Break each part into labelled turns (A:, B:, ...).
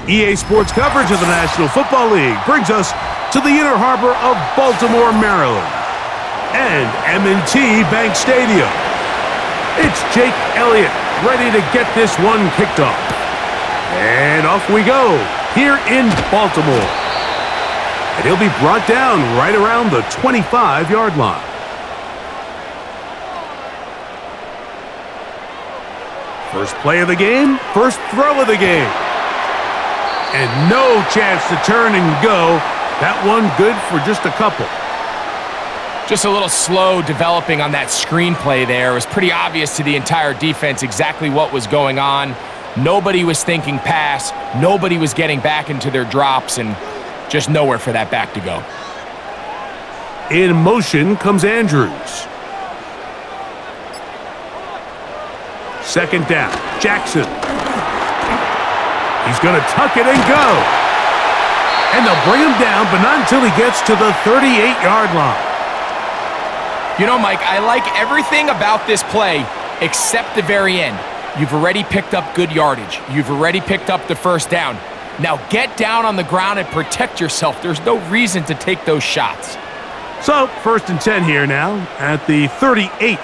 A: EA Sports coverage of the National Football League brings us to the inner harbor of Baltimore, Maryland, and M&T Bank Stadium. It's Jake Elliott ready to get this one kicked off. And off we go here in Baltimore. And he'll be brought down right around the 25-yard line. First play of the game, first throw of the game. And no chance to turn and go. That one good for just a couple.
B: Just a little slow developing on that screenplay there. It was pretty obvious to the entire defense exactly what was going on. Nobody was thinking pass. Nobody was getting back into their drops, and just nowhere for that back to go.
A: In motion comes Andrews. Second down, Jackson. He's going to tuck it and go. And they'll bring him down, but not until he gets to the 38-yard line.
B: You know, Mike, I like everything about this play except the very end. You've already picked up good yardage. You've already picked up the first down. Now get down on the ground and protect yourself. There's no reason to take those shots.
A: So, 1st and 10 here now at the 38.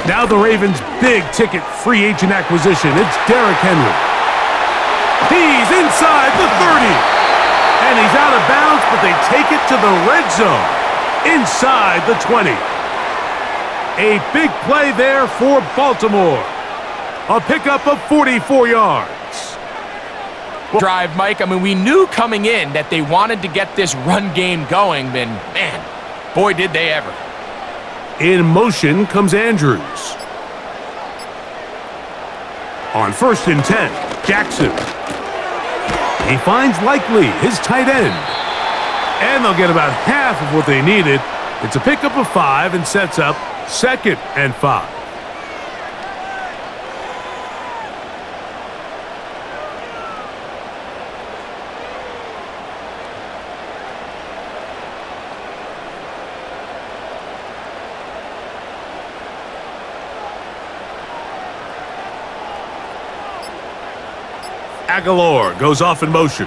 A: Now the Ravens' big-ticket free agent acquisition. It's Derrick Henry. He's inside the 30. And he's out of bounds, but they take it to the red zone. Inside the 20. A big play there for Baltimore. A pickup of 44 yards.
B: Drive, Mike. I mean, we knew coming in that they wanted to get this run game going, and man, boy, did they ever.
A: In motion comes Andrews. On 1st and 10, Jackson. He finds Likely, his tight end. And they'll get about half of what they needed. It's a pickup of 5 and sets up 2nd and 5. Aguilar goes off in motion.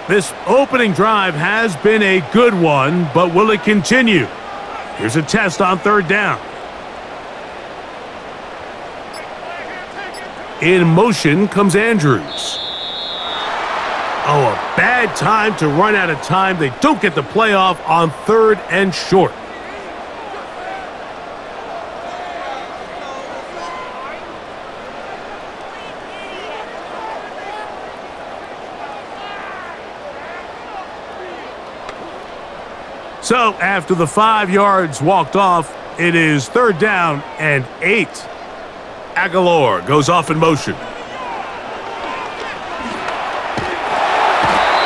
A: This opening drive has been a good one, but will it continue? Here's a test on 3rd down. In motion comes Andrews. Oh, a bad time to run out of time. They don't get the playoff on 3rd and short. So, after the 5 yards walked off, it is 3rd down and 8. Aguilar goes off in motion.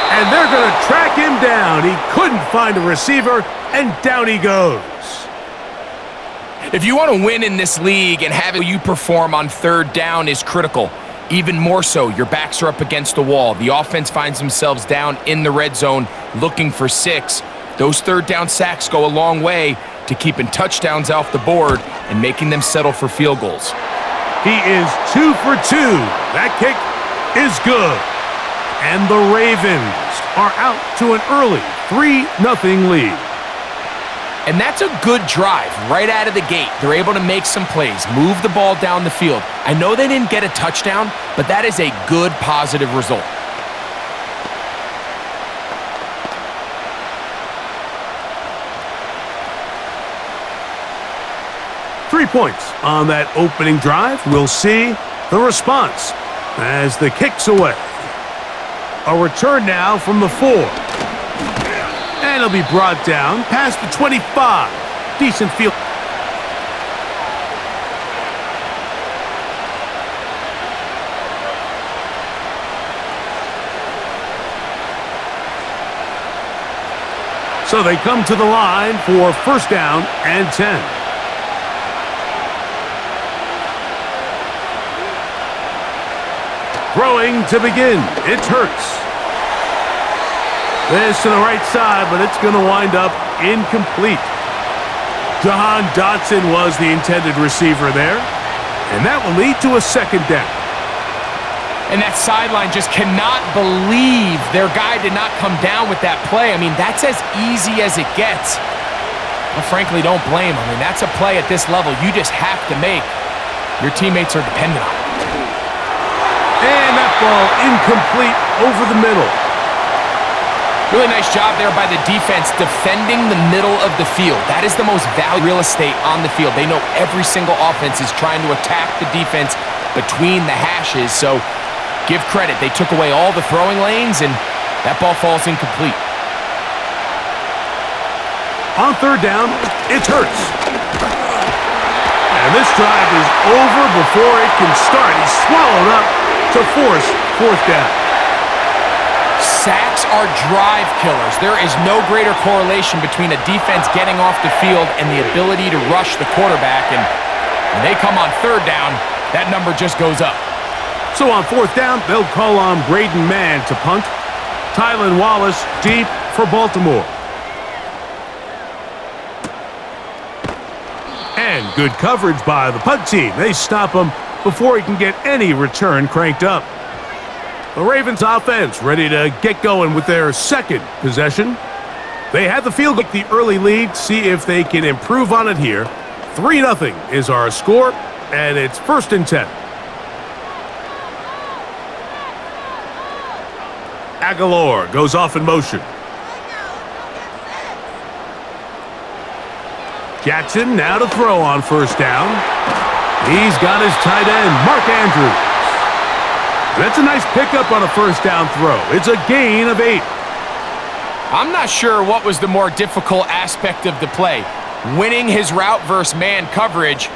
A: And they're going to track him down. He couldn't find a receiver, and down he goes.
B: If you want to win in this league and have you perform on 3rd down is critical. Even more so, your backs are up against the wall. The offense finds themselves down in the red zone looking for 6. Those 3rd down sacks go a long way to keeping touchdowns off the board and making them settle for field goals.
A: He is 2 for 2. That kick is good. And the Ravens are out to an early 3-0 lead.
B: And that's a good drive right out of the gate. They're able to make some plays, move the ball down the field. I know they didn't get a touchdown, but that is a good, positive result.
A: Three points on that opening drive. We'll see the response as the kick's away. A return now from the 4. And it'll be brought down past the 25. Decent field. So they come to the line for 1st down and 10. Throwing to begin. It's Hurts. This to the right side, but it's going to wind up incomplete. Jahan Dotson was the intended receiver there, and that will lead to a second down.
B: And that sideline just cannot believe their guy did not come down with that play. I mean, that's as easy as it gets. Well, frankly, don't blame him. I mean, that's a play at this level you just have to make. Your teammates are dependent on it.
A: And that ball incomplete over the middle.
B: Really nice job there by the defense defending the middle of the field. That is the most valuable real estate on the field. They know every single offense is trying to attack the defense between the hashes, so give credit. They took away all the throwing lanes, and that ball falls incomplete.
A: On third down, it's Hurts. And this drive is over before it can start. He's swallowed up to force fourth down.
B: Sacks are drive killers. There is no greater correlation between a defense getting off the field and the ability to rush the quarterback. And when they come on third down, that number just goes up.
A: So on fourth down, they'll call on Braden Mann to punt. Tylan Wallace deep for Baltimore. And good coverage by the punt team. They stop him before he can get any return cranked up. The Ravens offense ready to get going with their second possession. They had the field goal, the early lead. See if they can improve on it here. 3-0 is our score, and it's 1st and 10. Aguilar goes off in motion. Jackson now to throw on first down. He's got his tight end, Mark Andrews. That's a nice pickup on a first down throw. It's a gain of 8.
B: I'm not sure what was the more difficult aspect of the play, winning his route versus man coverage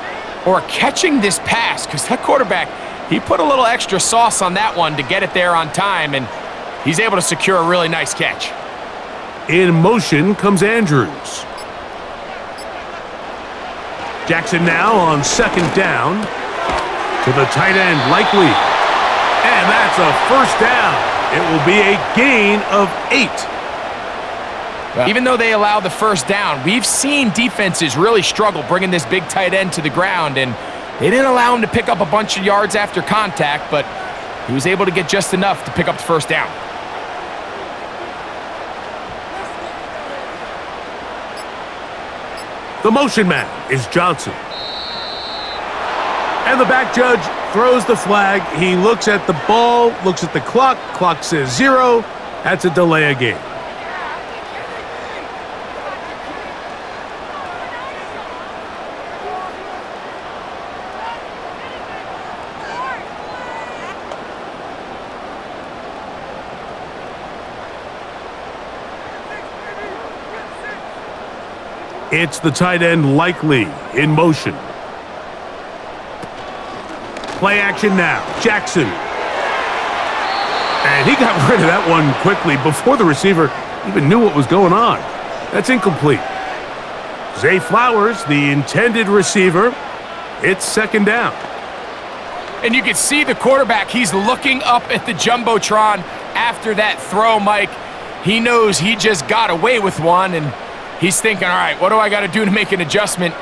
B: or catching this pass, because that quarterback, he put a little extra sauce on that one to get it there on time, and he's able to secure a really nice catch.
A: In motion comes Andrews. Jackson now on second down to the tight end, Likely. And that's a first down. It will be a gain of 8.
B: Even though they allow the first down, we've seen defenses really struggle bringing this big tight end to the ground, and they didn't allow him to pick up a bunch of yards after contact, but he was able to get just enough to pick up the first down.
A: The motion man is Johnson. And the back judge throws the flag. He looks at the ball, looks at the clock. Clock says 0. That's a delay of game. It's the tight end, Likely, in motion. Play action now. Jackson. And he got rid of that one quickly before the receiver even knew what was going on. That's incomplete. Zay Flowers, the intended receiver. It's second down.
B: And you can see the quarterback. He's looking up at the Jumbotron after that throw, Mike. He knows he just got away with one, and he's thinking, all right, what do I got to do to make an adjustment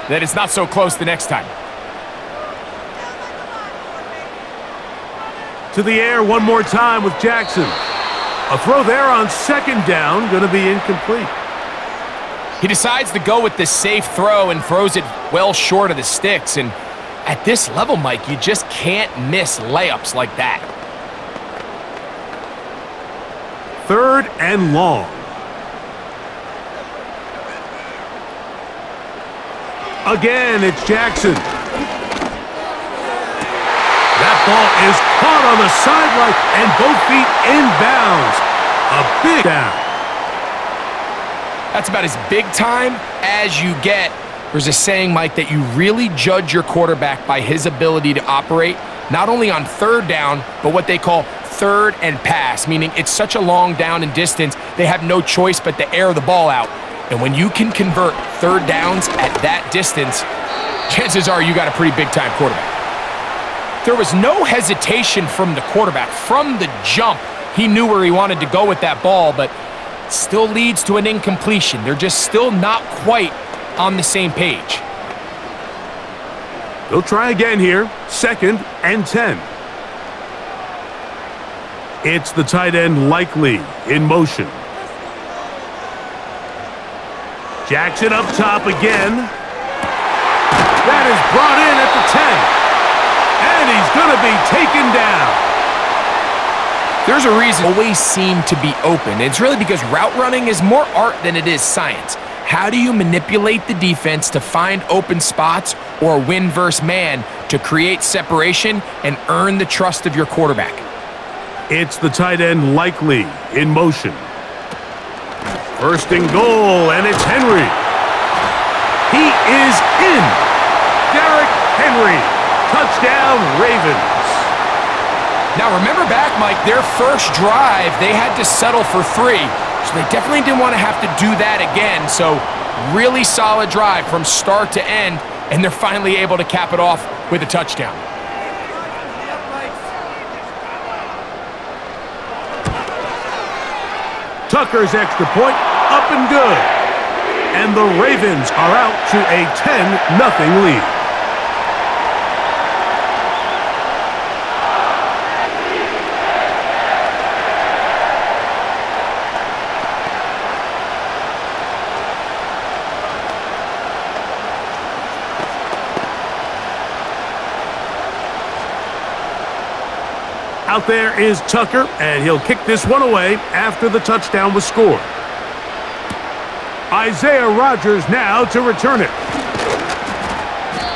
B: that it's not so close the next time?
A: To the air one more time with Jackson. A throw there on second down, going to be incomplete.
B: He decides to go with the safe throw and throws it well short of the sticks. And at this level, Mike, you just can't miss layups like that.
A: 3rd and long. Again, it's Jackson. That ball is caught on the sideline and both feet inbounds. A big down.
B: That's about as big time as you get. There's a saying, Mike, that you really judge your quarterback by his ability to operate, not only on third down, but what they call third and pass, meaning it's such a long down and distance, they have no choice but to air the ball out. And when you can convert third downs at that distance, chances are you got a pretty big-time quarterback. there was no hesitation from the quarterback. From the jump, he knew where he wanted to go with that ball, but still leads to an incompletion. They're just still not quite on the same page.
A: They'll try again here. 2nd and 10. It's the tight end Likely in motion. Jackson up top again. That is brought in at the 10. And he's going to be taken down.
B: There's a reason always seem to be open. It's really because route running is more art than it is science. How do you manipulate the defense to find open spots or win versus man to create separation and earn the trust of your quarterback?
A: It's the tight end Likely in motion. 1st and goal, and it's Henry. He is in. Derrick Henry. Touchdown, Ravens.
B: Now remember back, Mike, their first drive, they had to settle for 3. So they definitely didn't want to have to do that again. So really solid drive from start to end, and they're finally able to cap it off with a touchdown.
A: Tucker's extra point, up and good. And the Ravens are out to a 10-0 lead. Out there is Tucker, and he'll kick this one away after the touchdown was scored. Isaiah Rodgers now to return it.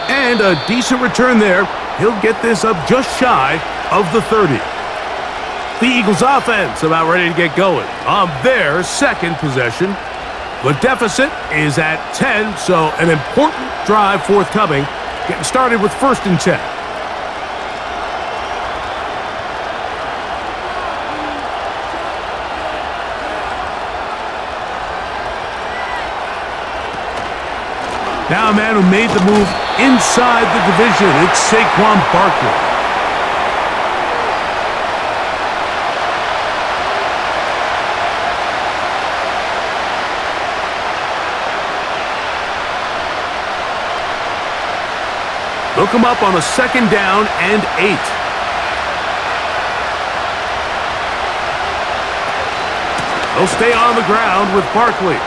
A: And a decent return there. He'll get this up just shy of the 30. The Eagles offense about ready to get going on their 2nd possession. The deficit is at 10, so an important drive forthcoming. Getting started with 1st and 10. Now a man who made the move inside the division. It's Saquon Barkley. They'll come up on a 2nd down and 8. They'll stay on the ground with Barkley.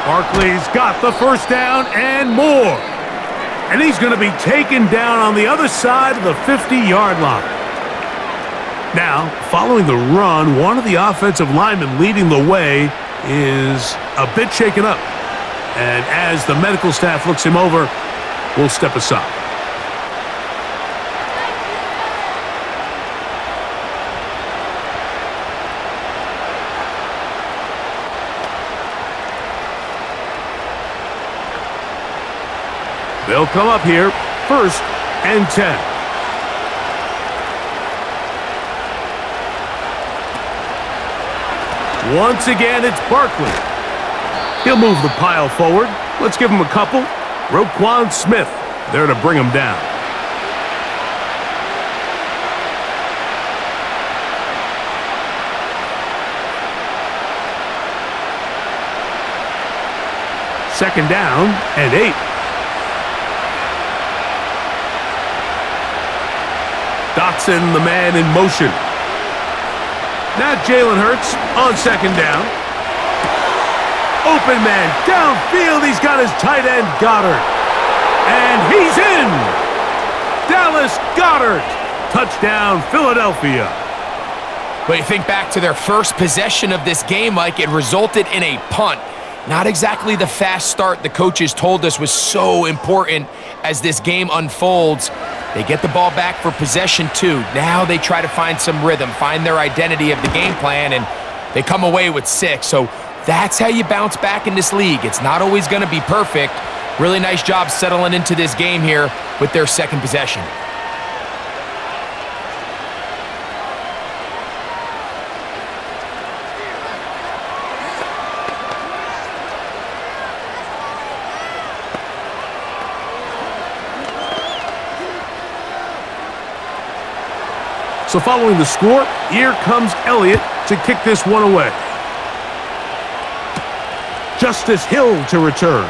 A: Barkley's got the 1st down and more. And he's going to be taken down on the other side of the 50-yard line. Now, following the run, one of the offensive linemen leading the way is a bit shaken up. And as the medical staff looks him over, we'll step aside. They'll come up here, 1st and 10. Once again, it's Barkley. He'll move the pile forward. Let's give him a couple. Roquan Smith there to bring him down. Second down and 8. Dotson, the man in motion. Now Jalen Hurts on 2nd down. Open man downfield. He's got his tight end Goddard. And he's in. Dallas Goedert. Touchdown, Philadelphia.
B: But you think back to their first possession of this game, Mike, it resulted in a punt. Not exactly the fast start the coaches told us was so important as this game unfolds. They get the ball back for possession 2. Now they try to find some rhythm, find their identity of the game plan, and they come away with 6. So that's how you bounce back in this league. It's not always going to be perfect. Really nice job settling into this game here with their 2nd possession.
A: So following the score, here comes Elliott to kick this one away. Justice Hill to return.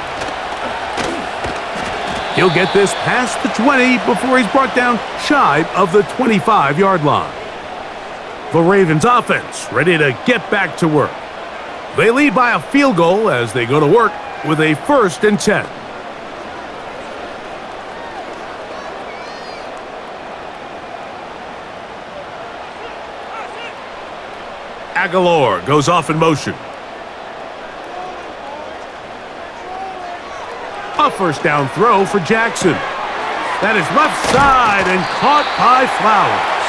A: He'll get this past the 20 before he's brought down shy of the 25-yard line. The Ravens offense ready to get back to work. They lead by a field goal as they go to work with a 1st and 10. Aguilar goes off in motion. A 1st down throw for Jackson. That is left side and caught by Flowers.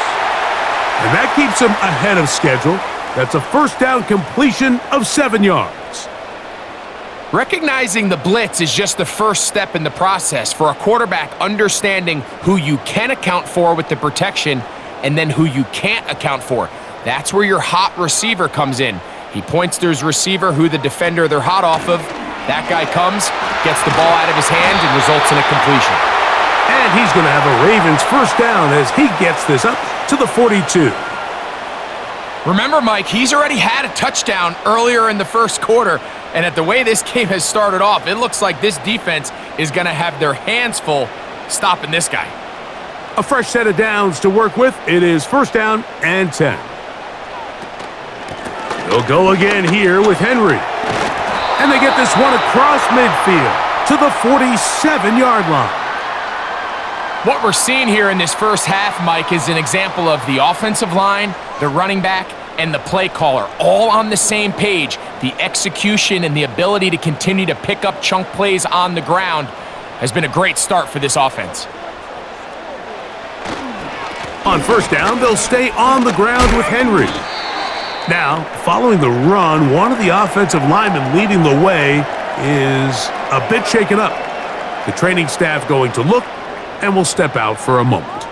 A: And that keeps him ahead of schedule. That's a 1st down completion of 7 yards.
B: Recognizing the blitz is just the first step in the process for a quarterback, understanding who you can account for with the protection and then who you can't account for. That's where your hot receiver comes in. He points to his receiver, who the defender they're hot off of. That guy comes, gets the ball out of his hand, and results in a completion.
A: And he's going to have a Ravens 1st down as he gets this up to the 42.
B: Remember, Mike, he's already had a touchdown earlier in the 1st quarter, and at the way this game has started off, it looks like this defense is going to have their hands full stopping this guy.
A: A fresh set of downs to work with. It is 1st down and 10. They'll go again here with Henry. And they get this one across midfield to the 47-yard line.
B: What we're seeing here in this first half, Mike, is an example of the offensive line, the running back, and the play caller all on the same page. The execution and the ability to continue to pick up chunk plays on the ground has been a great start for this offense.
A: On 1st down, they'll stay on the ground with Henry. Now, following the run, one of the offensive linemen leading the way is a bit shaken up. The training staff going to look and will step out for a moment.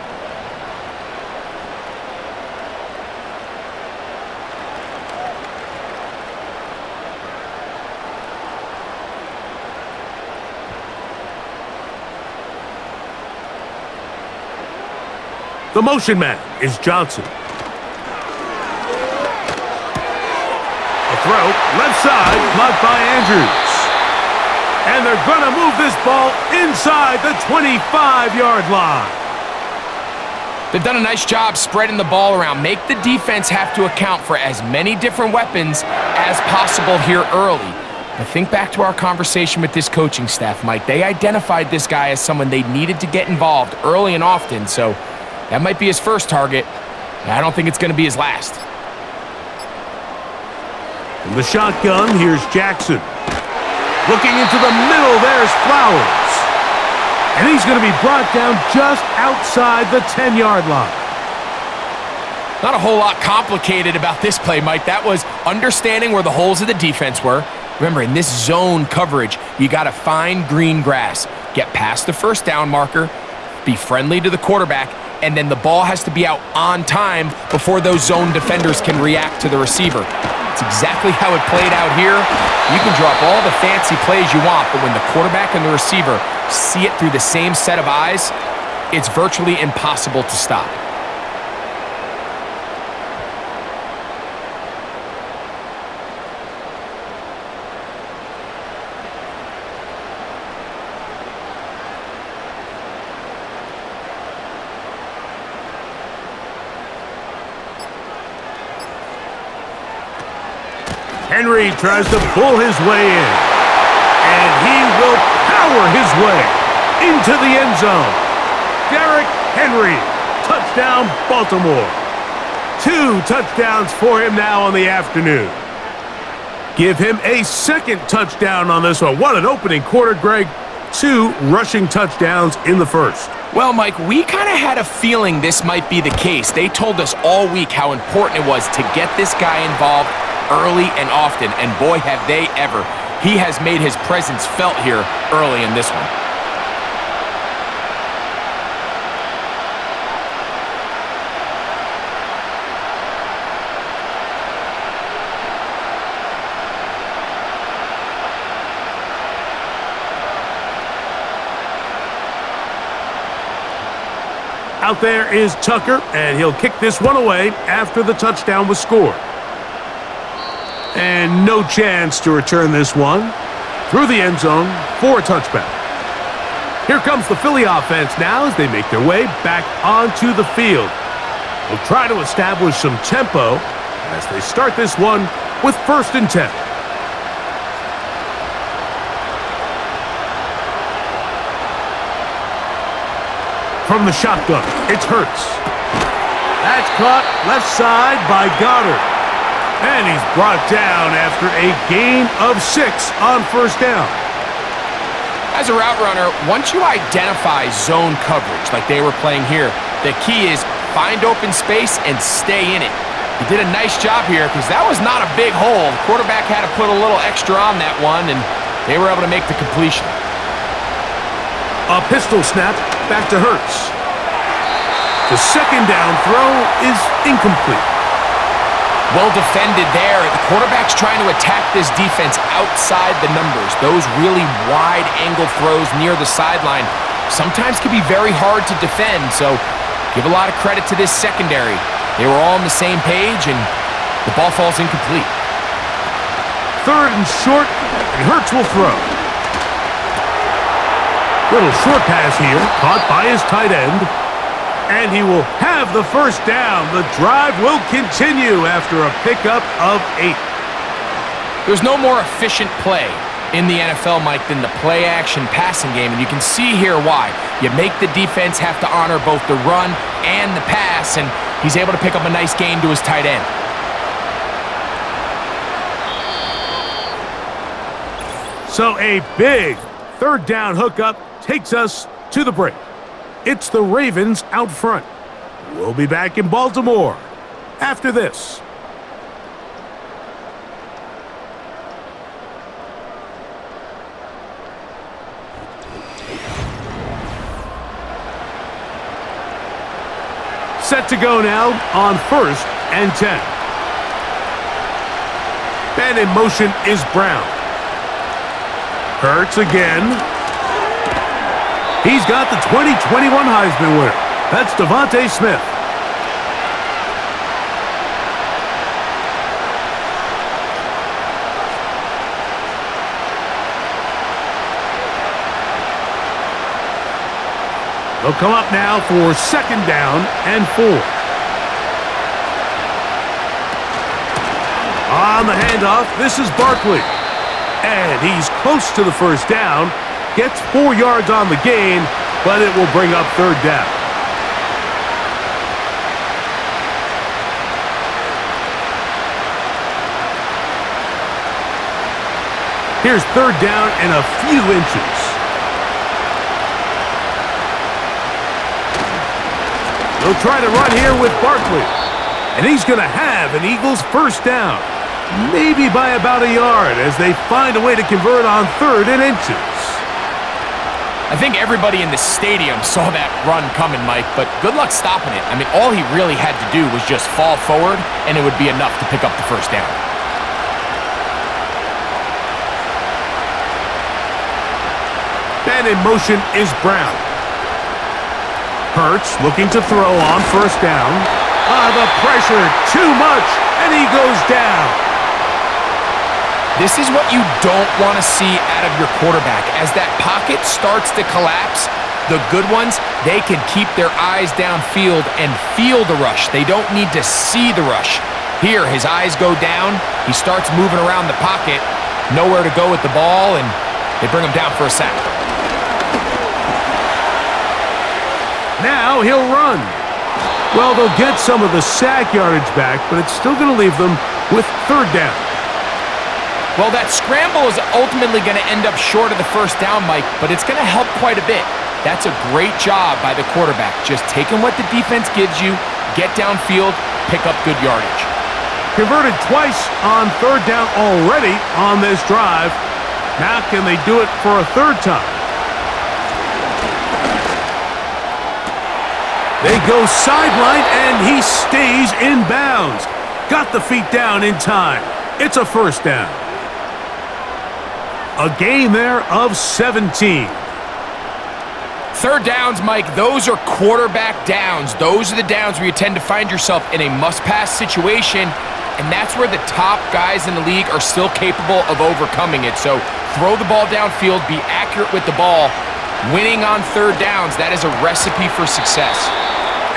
A: The motion man is Johnson. A throw, left side, blocked by Andrews. And they're going to move this ball inside the 25-yard line.
B: They've done a nice job spreading the ball around. Make the defense have to account for as many different weapons as possible here early. But think back to our conversation with this coaching staff, Mike. They identified this guy as someone they needed to get involved early and often, so that might be his first target. I don't think it's going to be his last.
A: In the shotgun, here's Jackson. Looking into the middle, there's Flowers. And he's going to be brought down just outside the 10-yard line.
B: Not a whole lot complicated about this play, Mike. That was understanding where the holes of the defense were. Remember, in this zone coverage, you got to find green grass. Get past the 1st down marker, be friendly to the quarterback, and then the ball has to be out on time before those zone defenders can react to the receiver. It's exactly how it played out here. You can drop all the fancy plays you want, but when the quarterback and the receiver see it through the same set of eyes, it's virtually impossible to stop.
A: Henry tries to pull his way in, and he will power his way into the end zone. Derrick Henry, touchdown Baltimore. 2 touchdowns for him now on the afternoon. Give him a 2nd touchdown on this one. What an opening quarter, Greg. 2 rushing touchdowns in the 1st.
B: Well, Mike, we kind of had a feeling this might be the case. They told us all week how important it was to get this guy involved early and often, and boy, have they ever. He has made his presence felt here early in this one.
A: Out there is Tucker, and he'll kick this one away after the touchdown was scored. And no chance to return this one through the end zone for a touchback. Here comes the Philly offense now as they make their way back onto the field. They'll try to establish some tempo as they start this one with 1st and 10. From the shotgun, it's Hurts. That's caught left side by Goddard. And he's brought down after a gain of 6 on 1st down.
B: As a route runner, once you identify zone coverage like they were playing here, the key is find open space and stay in it. He did a nice job here because that was not a big hole. The quarterback had to put a little extra on that one, and they were able to make the completion.
A: A pistol snap back to Hurts. The 2nd down throw is incomplete.
B: Well defended there. The quarterback's trying to attack this defense outside the numbers. Those really wide angle throws near the sideline sometimes can be very hard to defend, so give a lot of credit to this secondary. They were all on the same page, and the ball falls incomplete.
A: 3rd and short, and Hurts will throw. Little short pass here, caught by his tight end. And he will have the 1st down. The drive will continue after a pickup of 8.
B: There's no more efficient play in the NFL, Mike, than the play-action passing game, and you can see here why. You make the defense have to honor both the run and the pass, and he's able to pick up a nice gain to his tight end.
A: So a big 3rd down hookup takes us to the break. It's the Ravens out front. We'll be back in Baltimore after this. Set to go now on 1st and 10. And in motion is Brown. Hurts again. He's got the 2021 Heisman winner. That's Devontae Smith. They'll come up now for 2nd down and 4. On the handoff, this is Barkley. And he's close to the 1st down. Gets 4 yards on the gain, but it will bring up 3rd down. Here's 3rd down and a few inches. They'll try to run here with Barkley. And he's going to have an Eagles 1st down. Maybe by about a yard as they find a way to convert on 3rd and inches.
B: I think everybody in the stadium saw that run coming, Mike, but good luck stopping it. I mean, all he really had to do was just fall forward, and it would be enough to pick up the 1st down.
A: And in motion is Brown. Hurts looking to throw on 1st down. The pressure, too much, and he goes down.
B: This is what you don't want to see out of your quarterback. As that pocket starts to collapse, the good ones, they can keep their eyes downfield and feel the rush. They don't need to see the rush. Here, his eyes go down. He starts moving around the pocket, nowhere to go with the ball, and they bring him down for a sack.
A: Now he'll run. Well, they'll get some of the sack yardage back, but it's still going to leave them with 3rd down.
B: Well, that scramble is ultimately going to end up short of the 1st down, Mike, but it's going to help quite a bit. That's a great job by the quarterback. Just taking what the defense gives you, get downfield, pick up good yardage.
A: Converted twice on 3rd down already on this drive. Now can they do it for a 3rd time? They go sideline, and he stays in bounds. Got the feet down in time. It's a 1st down. A gain there of 17.
B: Third downs, Mike, those are quarterback downs. Those are the downs where you tend to find yourself in a must-pass situation, and that's where the top guys in the league are still capable of overcoming it. So throw the ball downfield, be accurate with the ball. Winning on third downs, that is a recipe for success.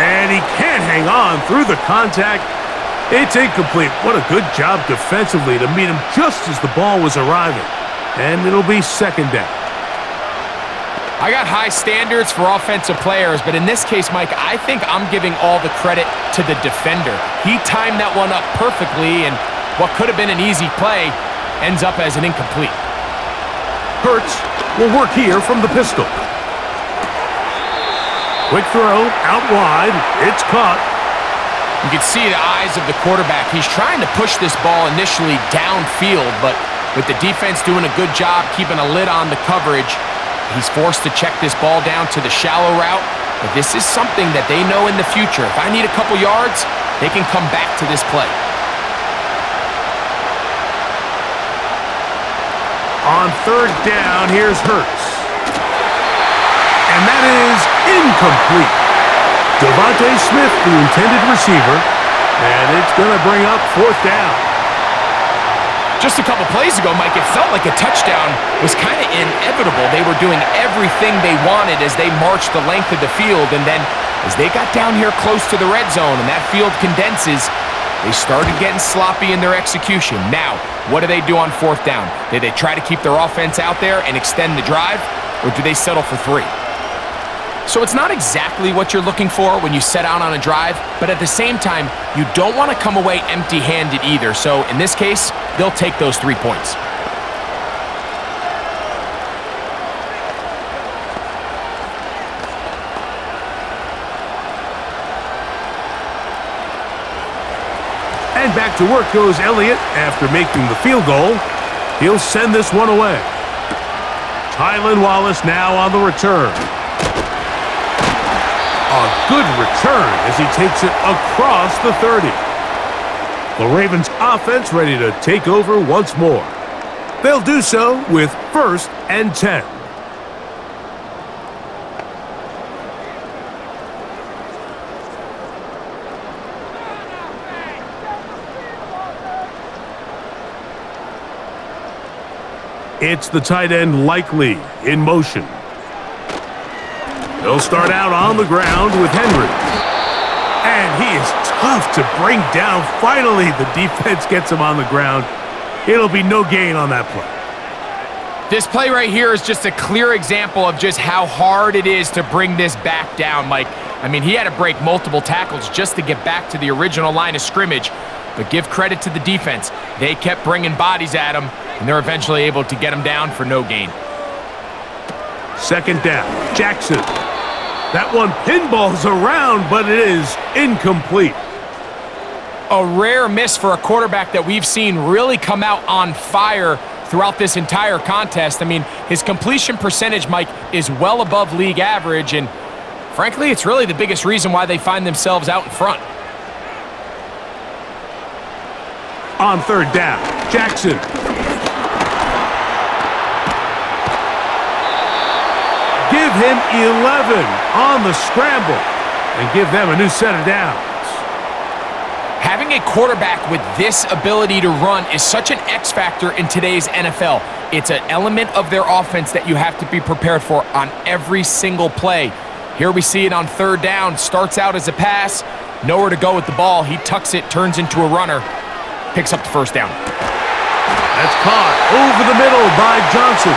A: And he can't hang on through the contact. It's incomplete. What a good job defensively to meet him just as the ball was arriving. And it'll be second down.
B: I got high standards for offensive players, but in this case, Mike, I think I'm giving all the credit to the defender. He timed that one up perfectly, and what could have been an easy play ends up as an incomplete.
A: Hurts will work here from the pistol. Quick throw, out wide. It's caught.
B: You can see the eyes of the quarterback. He's trying to push this ball initially downfield, but with the defense doing a good job keeping a lid on the coverage, he's forced to check this ball down to the shallow route. But this is something that they know in the future. If I need a couple yards, they can come back to this play.
A: On third down, here's Hurts. And that is incomplete. Devontae Smith, the intended receiver, and it's going to bring up fourth down.
B: Just a couple plays ago, Mike, it felt like a touchdown was kind of inevitable. They were doing everything they wanted as they marched the length of the field, and then as they got down here close to the red zone and that field condenses, they started getting sloppy in their execution. Now, what do they do on fourth down? Do they try to keep their offense out there and extend the drive, or do they settle for three? So it's not exactly what you're looking for when you set out on a drive, but at the same time, you don't want to come away empty-handed either. So in this case, they'll take those 3 points.
A: And back to work goes Elliott after making the field goal. He'll send this one away. Tylan Wallace now on the return. A good return as he takes it across the 30. The Ravens offense ready to take over once more. They'll do so with 1st and 10. It's the tight end Likely in motion. He'll start out on the ground with Henry. And he is tough to bring down. Finally, the defense gets him on the ground. It'll be no gain on that play.
B: This play right here is just a clear example of just how hard it is to bring this back down, Mike. I mean, he had to break multiple tackles just to get back to the original line of scrimmage. But give credit to the defense. They kept bringing bodies at him, and they're eventually able to get him down for no gain.
A: Second down, Jackson. That one pinballs around, but it is incomplete.
B: A rare miss for a quarterback that we've seen really come out on fire throughout this entire contest. I mean, his completion percentage, Mike, is well above league average, and frankly, it's really the biggest reason why they find themselves out in front.
A: On third down, Jackson. Give him 11 on the scramble and give them a new set of downs.
B: Having a quarterback with this ability to run is such an X factor in today's NFL. It's an element of their offense that you have to be prepared for on every single play. Here we see it on third down. Starts out as a pass, nowhere to go with the ball. He tucks it, turns into a runner, picks up the first down.
A: That's caught over the middle by Johnson.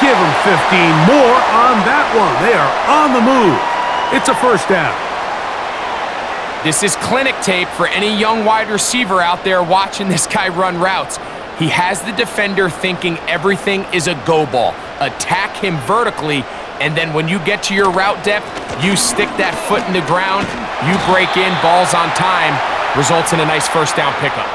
A: Give him 15 more on that one. They are on the move. It's a first down.
B: This is clinic tape for any young wide receiver out there watching this guy run routes. He has the defender thinking everything is a go ball. Attack him vertically, and then when you get to your route depth, you stick that foot in the ground, you break in, balls on time, results in a nice first down pickup.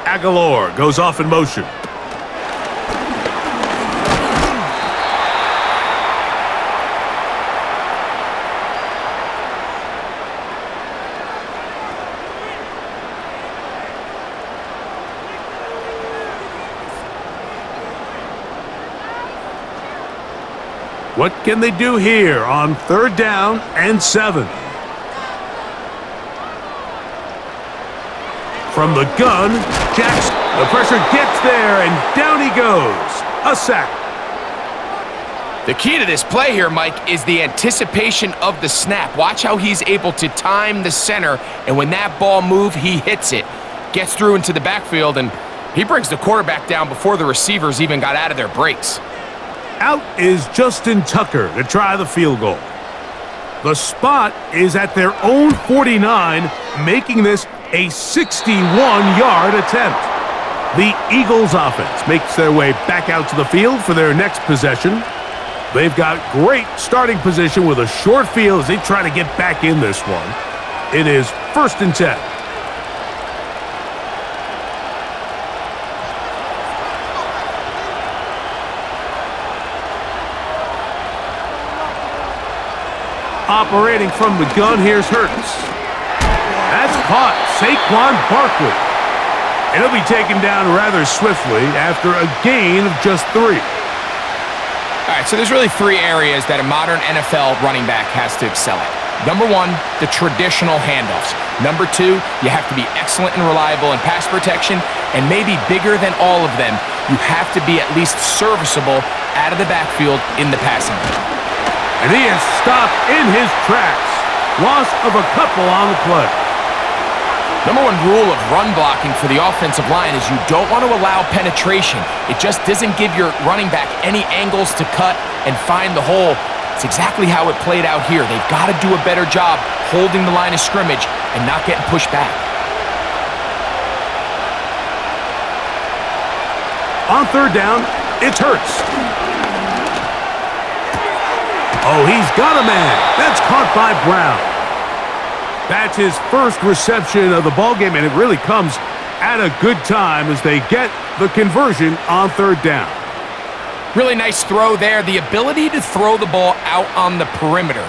A: Aguilar goes off in motion. What can they do here on 3rd down and 7? From the gun, Jackson. The pressure gets there, and down he goes. A sack.
B: The key to this play here, Mike, is the anticipation of the snap. Watch how he's able to time the center, and when that ball moves, he hits it. Gets through into the backfield, and he brings the quarterback down before the receivers even got out of their breaks.
A: Out is Justin Tucker to try the field goal. The spot is at their own 49, making this a 61-yard attempt. The Eagles offense makes their way back out to the field for their next possession. They've got great starting position with a short field as they try to get back in this one. It is 1st and 10. Operating from the gun, here's Hurts. That's caught. Saquon Barkley. And he'll be taken down rather swiftly after a gain of just 3.
B: All right, so there's really 3 areas that a modern NFL running back has to excel at. Number 1, the traditional handoffs. Number 2, you have to be excellent and reliable in pass protection. And maybe bigger than all of them, you have to be at least serviceable out of the backfield in the passing game.
A: And he is stopped in his tracks. Loss of a couple on the play.
B: Number 1 rule of run blocking for the offensive line is you don't want to allow penetration. It just doesn't give your running back any angles to cut and find the hole. It's exactly how it played out here. They've got to do a better job holding the line of scrimmage and not getting pushed back.
A: On 3rd down, it's Hurts. Oh, he's got a man. That's caught by Brown. That's his first reception of the ballgame, and it really comes at a good time as they get the conversion on 3rd down.
B: Really nice throw there. The ability to throw the ball out on the perimeter.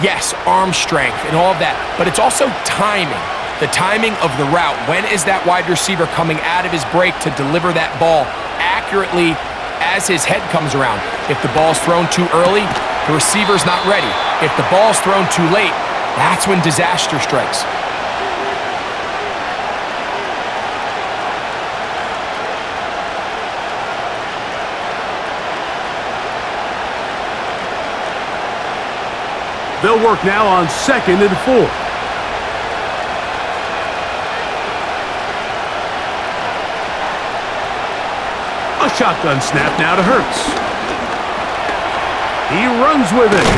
B: Yes, arm strength and all of that, but it's also timing. The timing of the route. When is that wide receiver coming out of his break to deliver that ball accurately as his head comes around? If the ball's thrown too early, the receiver's not ready. If the ball's thrown too late, that's when disaster strikes.
A: They'll work now on 2nd and 4. A shotgun snap now to Hurts. He runs with it.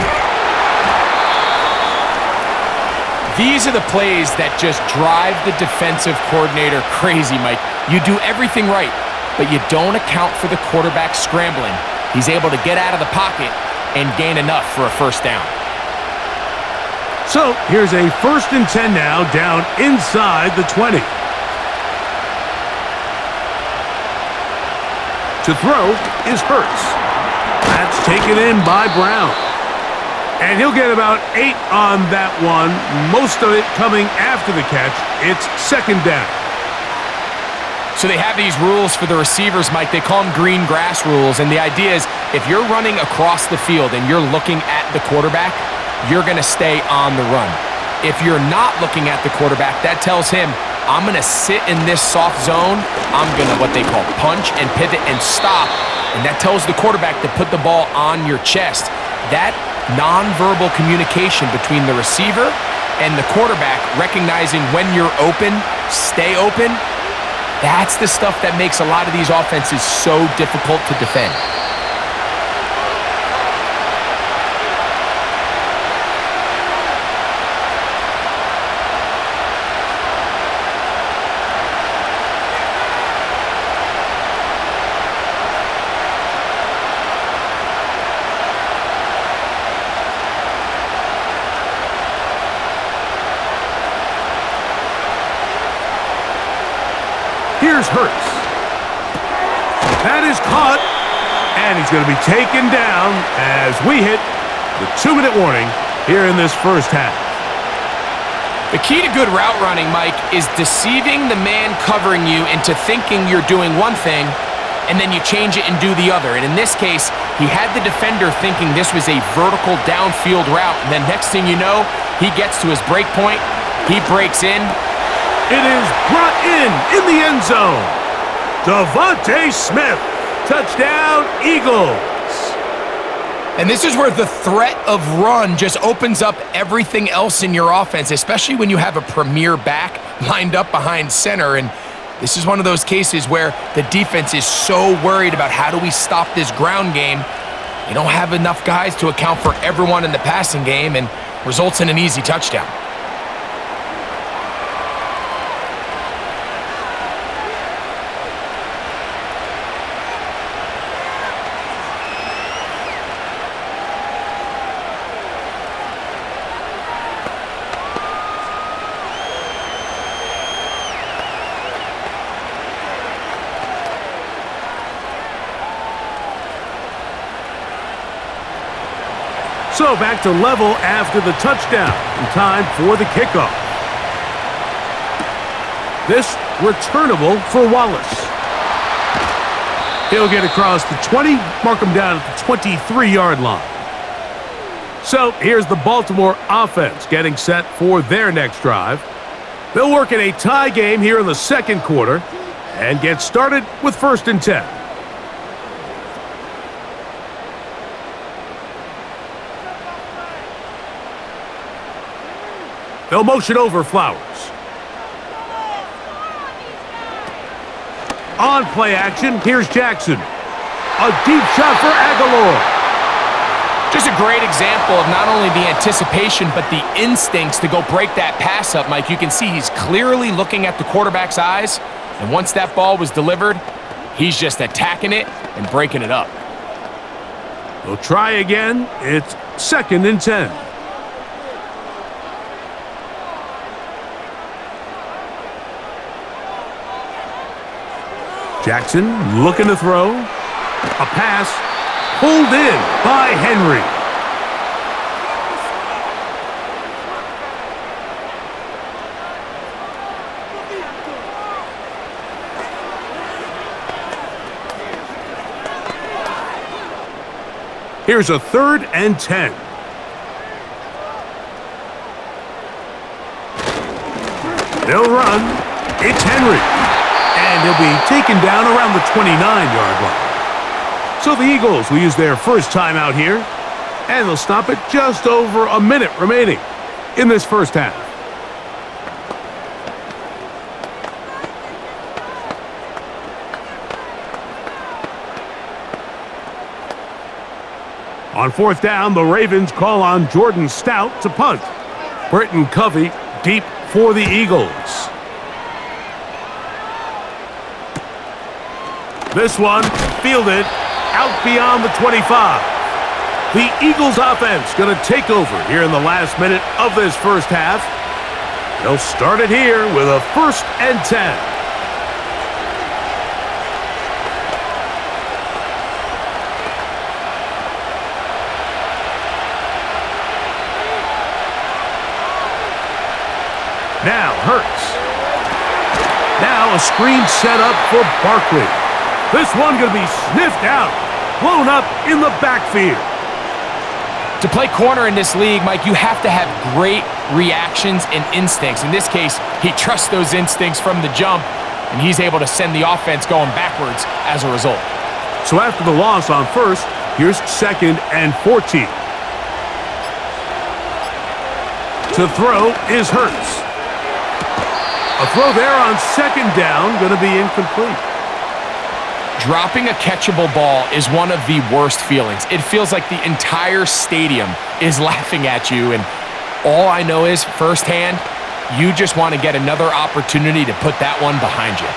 B: These are the plays that just drive the defensive coordinator crazy, Mike. You do everything right, but you don't account for the quarterback scrambling. He's able to get out of the pocket and gain enough for a 1st down.
A: So here's a 1st and 10 now, down inside the 20. To throw is Hurts. That's taken in by Brown. And he'll get about 8 on that one, most of it coming after the catch. It's 2nd down.
B: So they have these rules for the receivers, Mike. They call them green grass rules. And the idea is if you're running across the field and you're looking at the quarterback, you're going to stay on the run. If you're not looking at the quarterback, that tells him, I'm going to sit in this soft zone. I'm going to what they call punch and pivot and stop. And that tells the quarterback to put the ball on your chest. That nonverbal communication between the receiver and the quarterback, recognizing when you're open, stay open, that's the stuff that makes a lot of these offenses so difficult to defend.
A: Here's Hurts. That is caught, and he's going to be taken down as we hit the 2-minute warning here in this 1st half.
B: The key to good route running, Mike, is deceiving the man covering you into thinking you're doing one thing and then you change it and do the other. And in this case, he had the defender thinking this was a vertical downfield route, and then next thing you know, he gets to his break point, he breaks in.
A: It is brought in the end zone. Devontae Smith, touchdown Eagles.
B: And this is where the threat of run just opens up everything else in your offense, especially when you have a premier back lined up behind center. And this is one of those cases where the defense is so worried about how do we stop this ground game. You don't have enough guys to account for everyone in the passing game, and results in an easy touchdown.
A: So back to level after the touchdown, and time for the kickoff. This returnable for Wallace. He'll get across the 20, mark him down at the 23-yard line. So here's the Baltimore offense getting set for their next drive. They'll work in a tie game here in the second quarter and get started with 1st and 10. They'll motion over Flowers. On play action, here's Jackson. A deep shot for Aguilar.
B: Just a great example of not only the anticipation, but the instincts to go break that pass up, Mike. You can see he's clearly looking at the quarterback's eyes, and once that ball was delivered, he's just attacking it and breaking it up.
A: They'll try again. It's 2nd and 10. Jackson looking to throw. A pass pulled in by Henry. Here's a 3rd and 10. They'll run. It's Henry. And he'll be taken down around the 29-yard line. So the Eagles will use their first timeout here, and they'll stop it just over a minute remaining in this first half. On 4th down, the Ravens call on Jordan Stout to punt. Britton Covey deep for the Eagles. This one fielded out beyond the 25. The Eagles offense going to take over here in the last minute of this first half. They'll start it here with a 1st and 10. Now Hurts. Now a screen set up for Barkley. This one going to be sniffed out, blown up in the backfield.
B: To play corner in this league, Mike, you have to have great reactions and instincts. In this case, he trusts those instincts from the jump, and he's able to send the offense going backwards as a result.
A: So after the loss on 1st, here's 2nd and 14. To throw is Hurts. A throw there on 2nd down, going to be incomplete.
B: Dropping a catchable ball is one of the worst feelings. It feels like the entire stadium is laughing at you, and all I know is firsthand, you just want to get another opportunity to put that one behind you.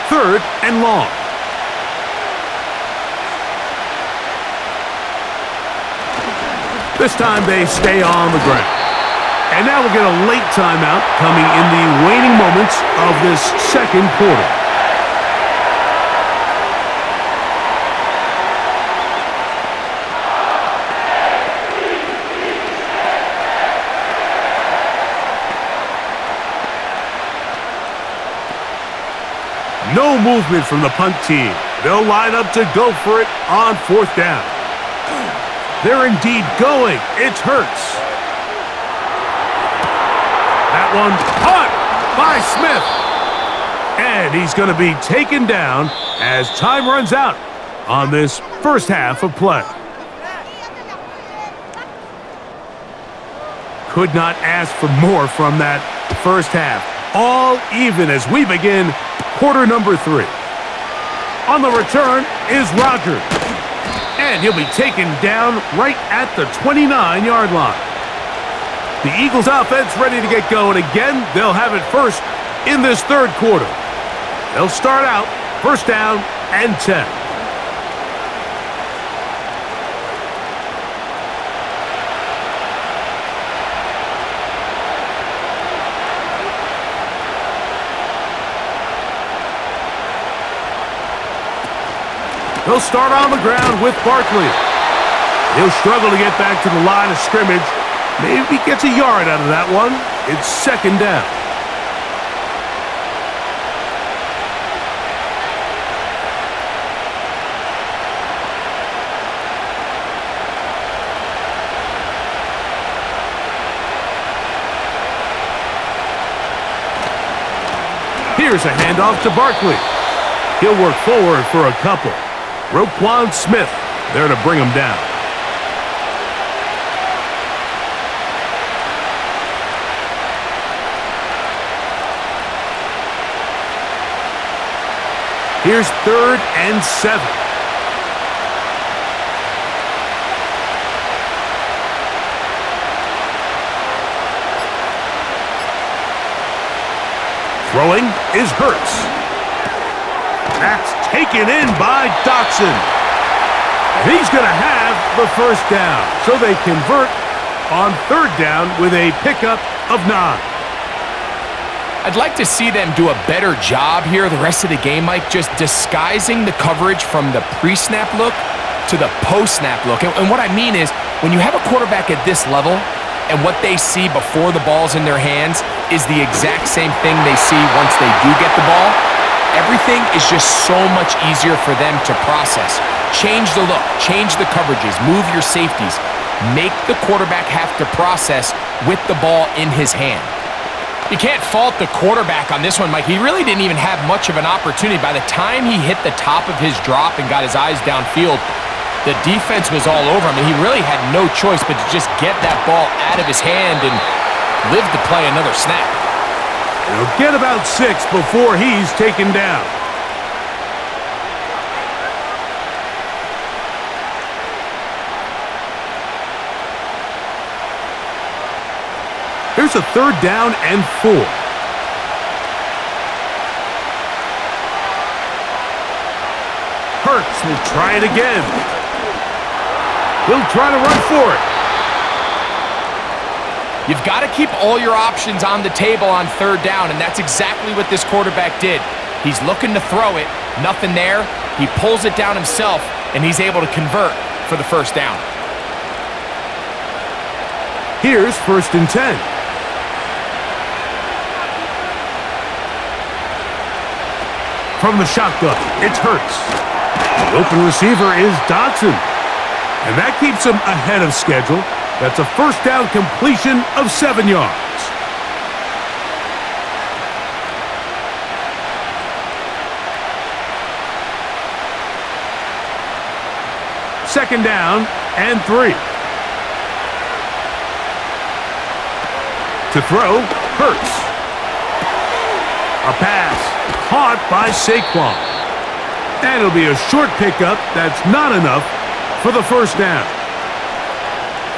A: 3rd and long. This time they stay on the ground. And now we'll get a late timeout coming in the waning moments of this second quarter. No movement from the punt team. They'll line up to go for it on 4th down. They're indeed going. It's Hurts. That one caught by Smith. And he's going to be taken down as time runs out on this first half of play. Could not ask for more from that first half. All even as we begin quarter number 3. On the return is Rodgers. And he'll be taken down right at the 29-yard line. The Eagles offense ready to get going again. They'll have it first in this 3rd quarter. They'll start out 1st down and 10. He'll start on the ground with Barkley. He'll struggle to get back to the line of scrimmage. Maybe gets a yard out of that one. It's 2nd down. Here's a handoff to Barkley. He'll work forward for a couple. Roquan Smith there to bring him down. Here's 3rd and 7. Throwing is Hurts. That's taken in by Dotson. He's going to have the 1st down. So they convert on 3rd down with a pickup of 9.
B: I'd like to see them do a better job here the rest of the game, Mike, just disguising the coverage from the pre-snap look to the post-snap look. And what I mean is, when you have a quarterback at this level and what they see before the ball's in their hands is the exact same thing they see once they do get the ball, everything is just so much easier for them to process. Change the look, change the coverages, move your safeties. Make the quarterback have to process with the ball in his hand. You can't fault the quarterback on this one, Mike. He really didn't even have much of an opportunity. By the time he hit the top of his drop and got his eyes downfield, the defense was all over him, and he really had no choice but to just get that ball out of his hand and live to play another snap.
A: He'll get about 6 before he's taken down. Here's a 3rd down and 4. Hurts will try it again. He'll try to run for it.
B: You've got to keep all your options on the table on 3rd down, and that's exactly what this quarterback did. He's looking to throw it, nothing there. He pulls it down himself, and he's able to convert for the 1st down.
A: Here's 1st and 10. From the shotgun, it's Hurts. The open receiver is Dotson. And that keeps him ahead of schedule. That's a 1st down completion of 7 yards. Second down and 3. To throw, Hurts. A pass caught by Saquon. And it'll be a short pickup. That's not enough for the 1st down.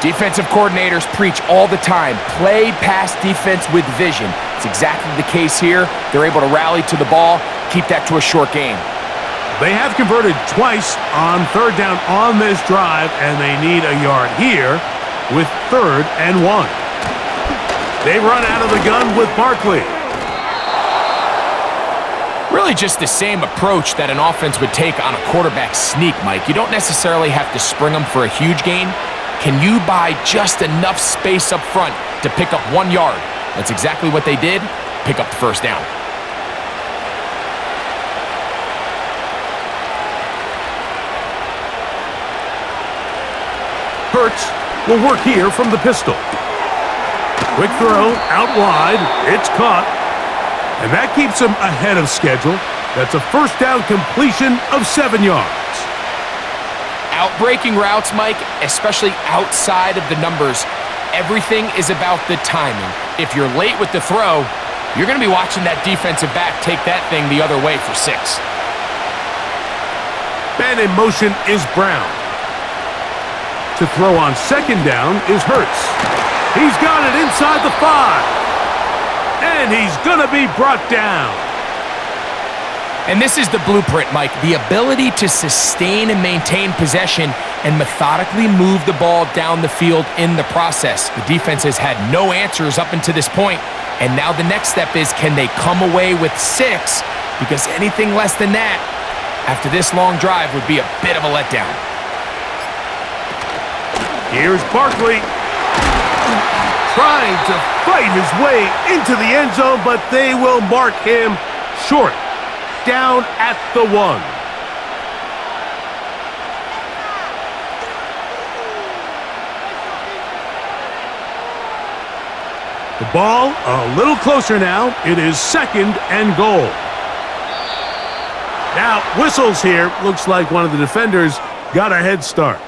B: Defensive coordinators preach all the time, play pass defense with vision. It's exactly the case here. They're able to rally to the ball, keep that to a short game.
A: They have converted twice on 3rd down on this drive, and they need a yard here with 3rd and 1. They run out of the gun with Barkley.
B: Really just the same approach that an offense would take on a quarterback sneak, Mike. You don't necessarily have to spring them for a huge gain. Can you buy just enough space up front to pick up 1 yard? That's exactly what they did. Pick up the 1st down.
A: Hurts will work here from the pistol. Quick throw, out wide, it's caught. And that keeps him ahead of schedule. That's a first down completion of 7 yards.
B: Outbreaking routes, Mike, especially outside of the numbers, everything is about the timing. If you're late with the throw, you're going to be watching that defensive back take that thing the other way for 6.
A: Man in motion is Brown. To throw on second down is Hurts. He's got it inside the 5. And he's going to be brought down.
B: And this is the blueprint, Mike. The ability to sustain and maintain possession and methodically move the ball down the field in the process. The defense has had no answers up until this point, and now the next step is, can they come away with 6? Because anything less than that, after this long drive, would be a bit of a letdown.
A: Here's Barkley. Trying to fight his way into the end zone, but they will mark him short. Down at the 1. The ball a little closer now. It is 2nd and goal. Now, whistles here. Looks like one of the defenders got a head start.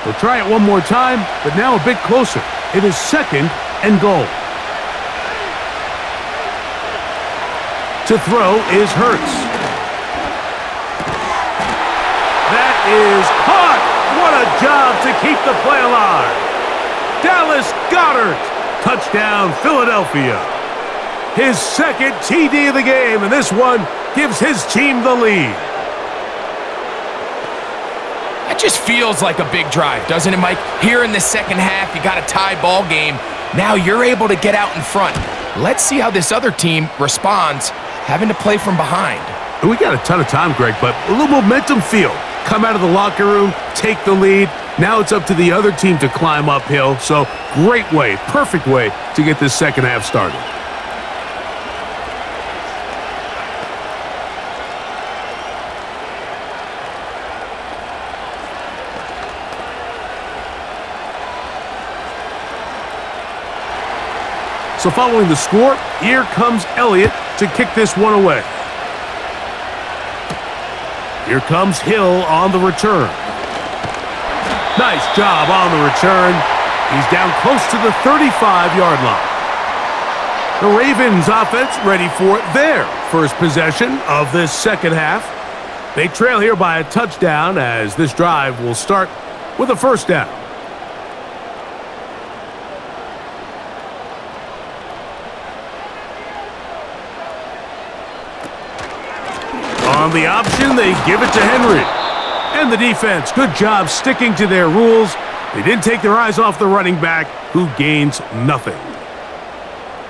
A: They'll try it one more time, but now a bit closer. It is 2nd and goal. To throw is Hurts. That is caught! What a job to keep the play alive. Dallas Goedert. Touchdown, Philadelphia. His 2nd TD of the game, and this one gives his team the lead.
B: That just feels like a big drive, doesn't it, Mike? Here in the second half, you got a tie ball game. Now you're able to get out in front. Let's see how this other team responds, having to play from behind.
A: We got a ton of time, Greg, but a little momentum feel. Come out of the locker room, take the lead. Now it's up to the other team to climb uphill. So great way, perfect way to get this second half started. So following the score, here comes Elliott to kick this one away. Here comes Hill on the return. Nice job on the return. He's down close to the 35-yard line. The Ravens offense ready for their first possession of this second half. They trail here by a touchdown as this drive will start with a first down. On the option, they give it to Henry. And the defense, good job sticking to their rules. They didn't take their eyes off the running back, who gains nothing.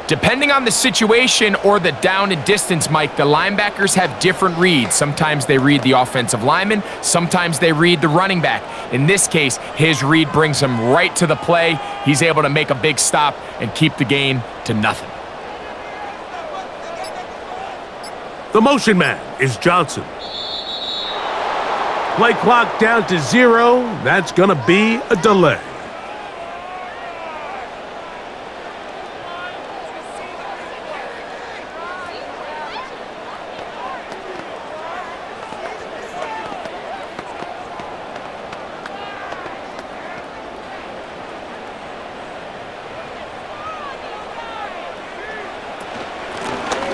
B: Depending on the situation or the down and distance, Mike, the linebackers have different reads. Sometimes they read the offensive lineman. Sometimes they read the running back. In this case, his read brings him right to the play. He's able to make a big stop and keep the gain to nothing.
A: The motion man is Johnson. Play clock down to 0. That's going to be a delay.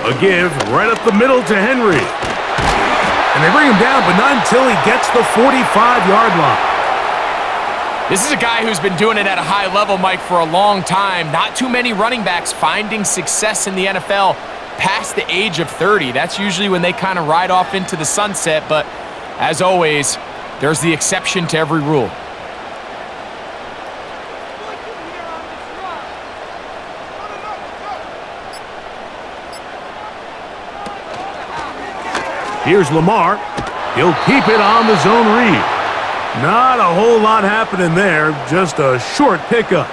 A: A give right up the middle to Henry. And they bring him down, but not until he gets the 45-yard line.
B: This is a guy who's been doing it at a high level, Mike, for a long time. Not too many running backs finding success in the NFL past the age of 30. That's usually when they kind of ride off into the sunset, but as always, there's the exception to every rule.
A: Here's Lamar. He'll keep it on the zone read. Not a whole lot happening there, just a short pickup.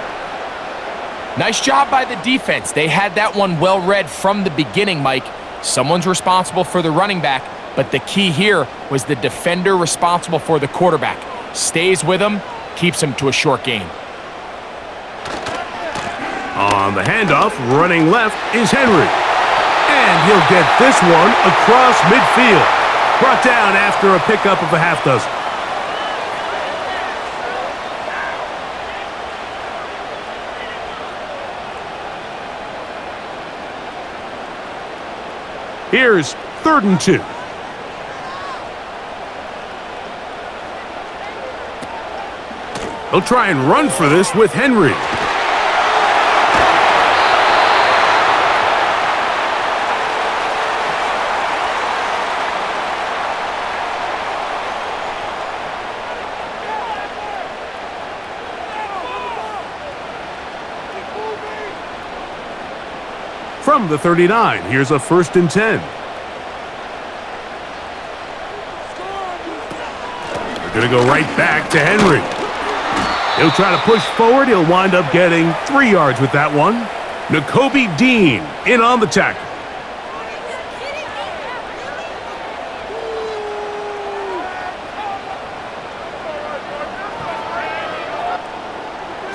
B: Nice job by the defense. They had that one well read from the beginning, Mike. Someone's responsible for the running back, but the key here was the defender responsible for the quarterback. Stays with him, keeps him to a short gain.
A: On the handoff, running left is Henry. And he'll get this one across midfield. Brought down after a pickup of a half dozen. Here's 3rd and 2. He'll try and run for this with Henry. From the 39, here's a 1st and 10. They're going to go right back to Henry. He'll try to push forward. He'll wind up getting 3 yards with that one. Nakobe Dean in on the tackle.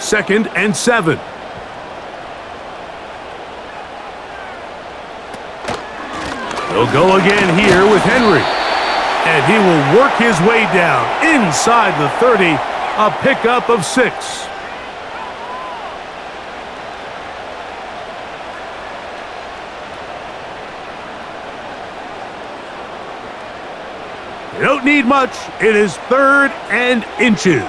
A: Second and 7. He'll go again here with Henry. And he will work his way down inside the 30, a pickup of 6. You don't need much. It is 3rd and inches.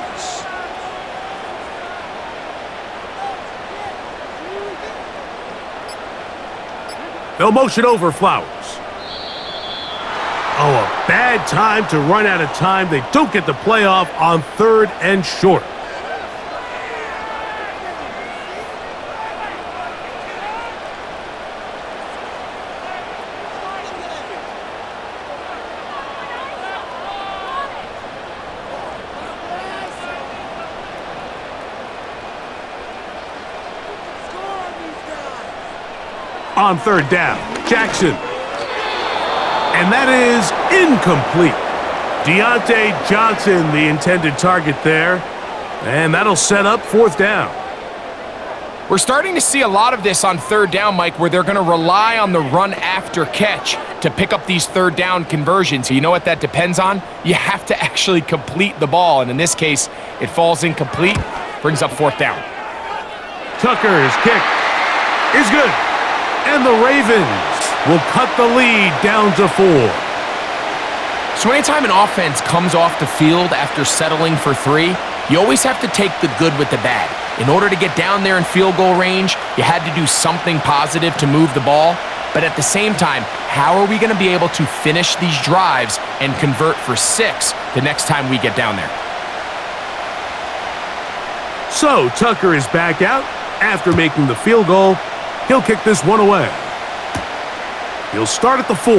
A: They'll motion over Flowers. Oh, a bad time to run out of time. They don't get the play off on 3rd and short. On 3rd down, Jackson. And that is incomplete. Deontay Johnson, the intended target there. And that'll set up 4th down.
B: We're starting to see a lot of this on 3rd down, Mike, where they're going to rely on the run after catch to pick up these 3rd down conversions. You know what that depends on? You have to actually complete the ball. And in this case, it falls incomplete, brings up 4th down.
A: Tucker's kick is good. And the Ravens will cut the lead down to 4.
B: So anytime an offense comes off the field after settling for 3, you always have to take the good with the bad. In order to get down there in field goal range, you had to do something positive to move the ball. But at the same time, how are we going to be able to finish these drives and convert for 6 the next time we get down there?
A: So Tucker is back out after making the field goal. He'll kick this one away. He'll start at the 4.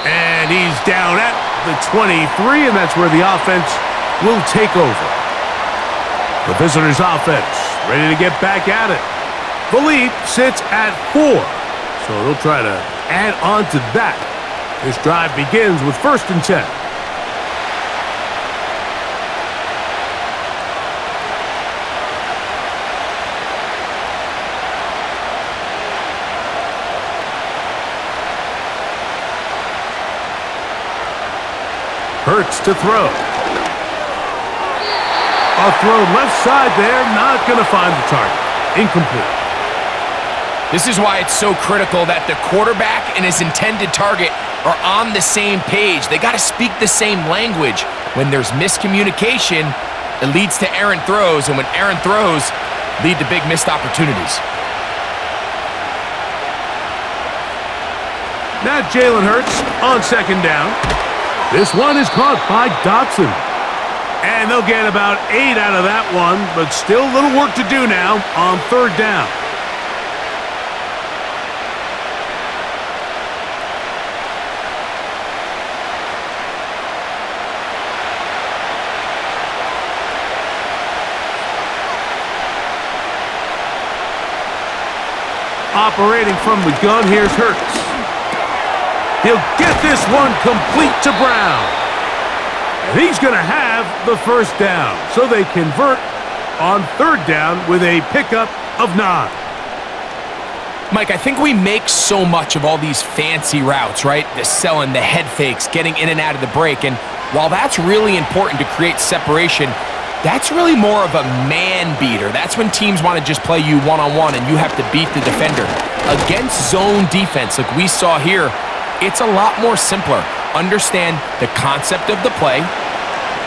A: And he's down at the 23, and that's where the offense will take over. The visitors' offense ready to get back at it. The lead sits at 4, so they'll try to add on to that. This drive begins with 1st and 10. Hurts to throw. A throw left side there, not going to find the target. Incomplete.
B: This is why it's so critical that the quarterback and his intended target are on the same page. They got to speak the same language. When there's miscommunication, it leads to errant throws, and when errant throws lead to big missed opportunities.
A: Now Jalen Hurts on 2nd down. This one is caught by Dotson. And they'll get about 8 out of that one, but still a little work to do now on 3rd down. Operating from the gun, here's Hurts. He'll get this one complete to Brown. And he's going to have the first down. So they convert on third down with a pickup of 9.
B: Mike, I think we make so much of all these fancy routes, right? The selling, the head fakes, getting in and out of the break. And while that's really important to create separation, that's really more of a man beater. That's when teams want to just play you one-on-one and you have to beat the defender. Against zone defense like we saw here, it's a lot more simpler. Understand the concept of the play,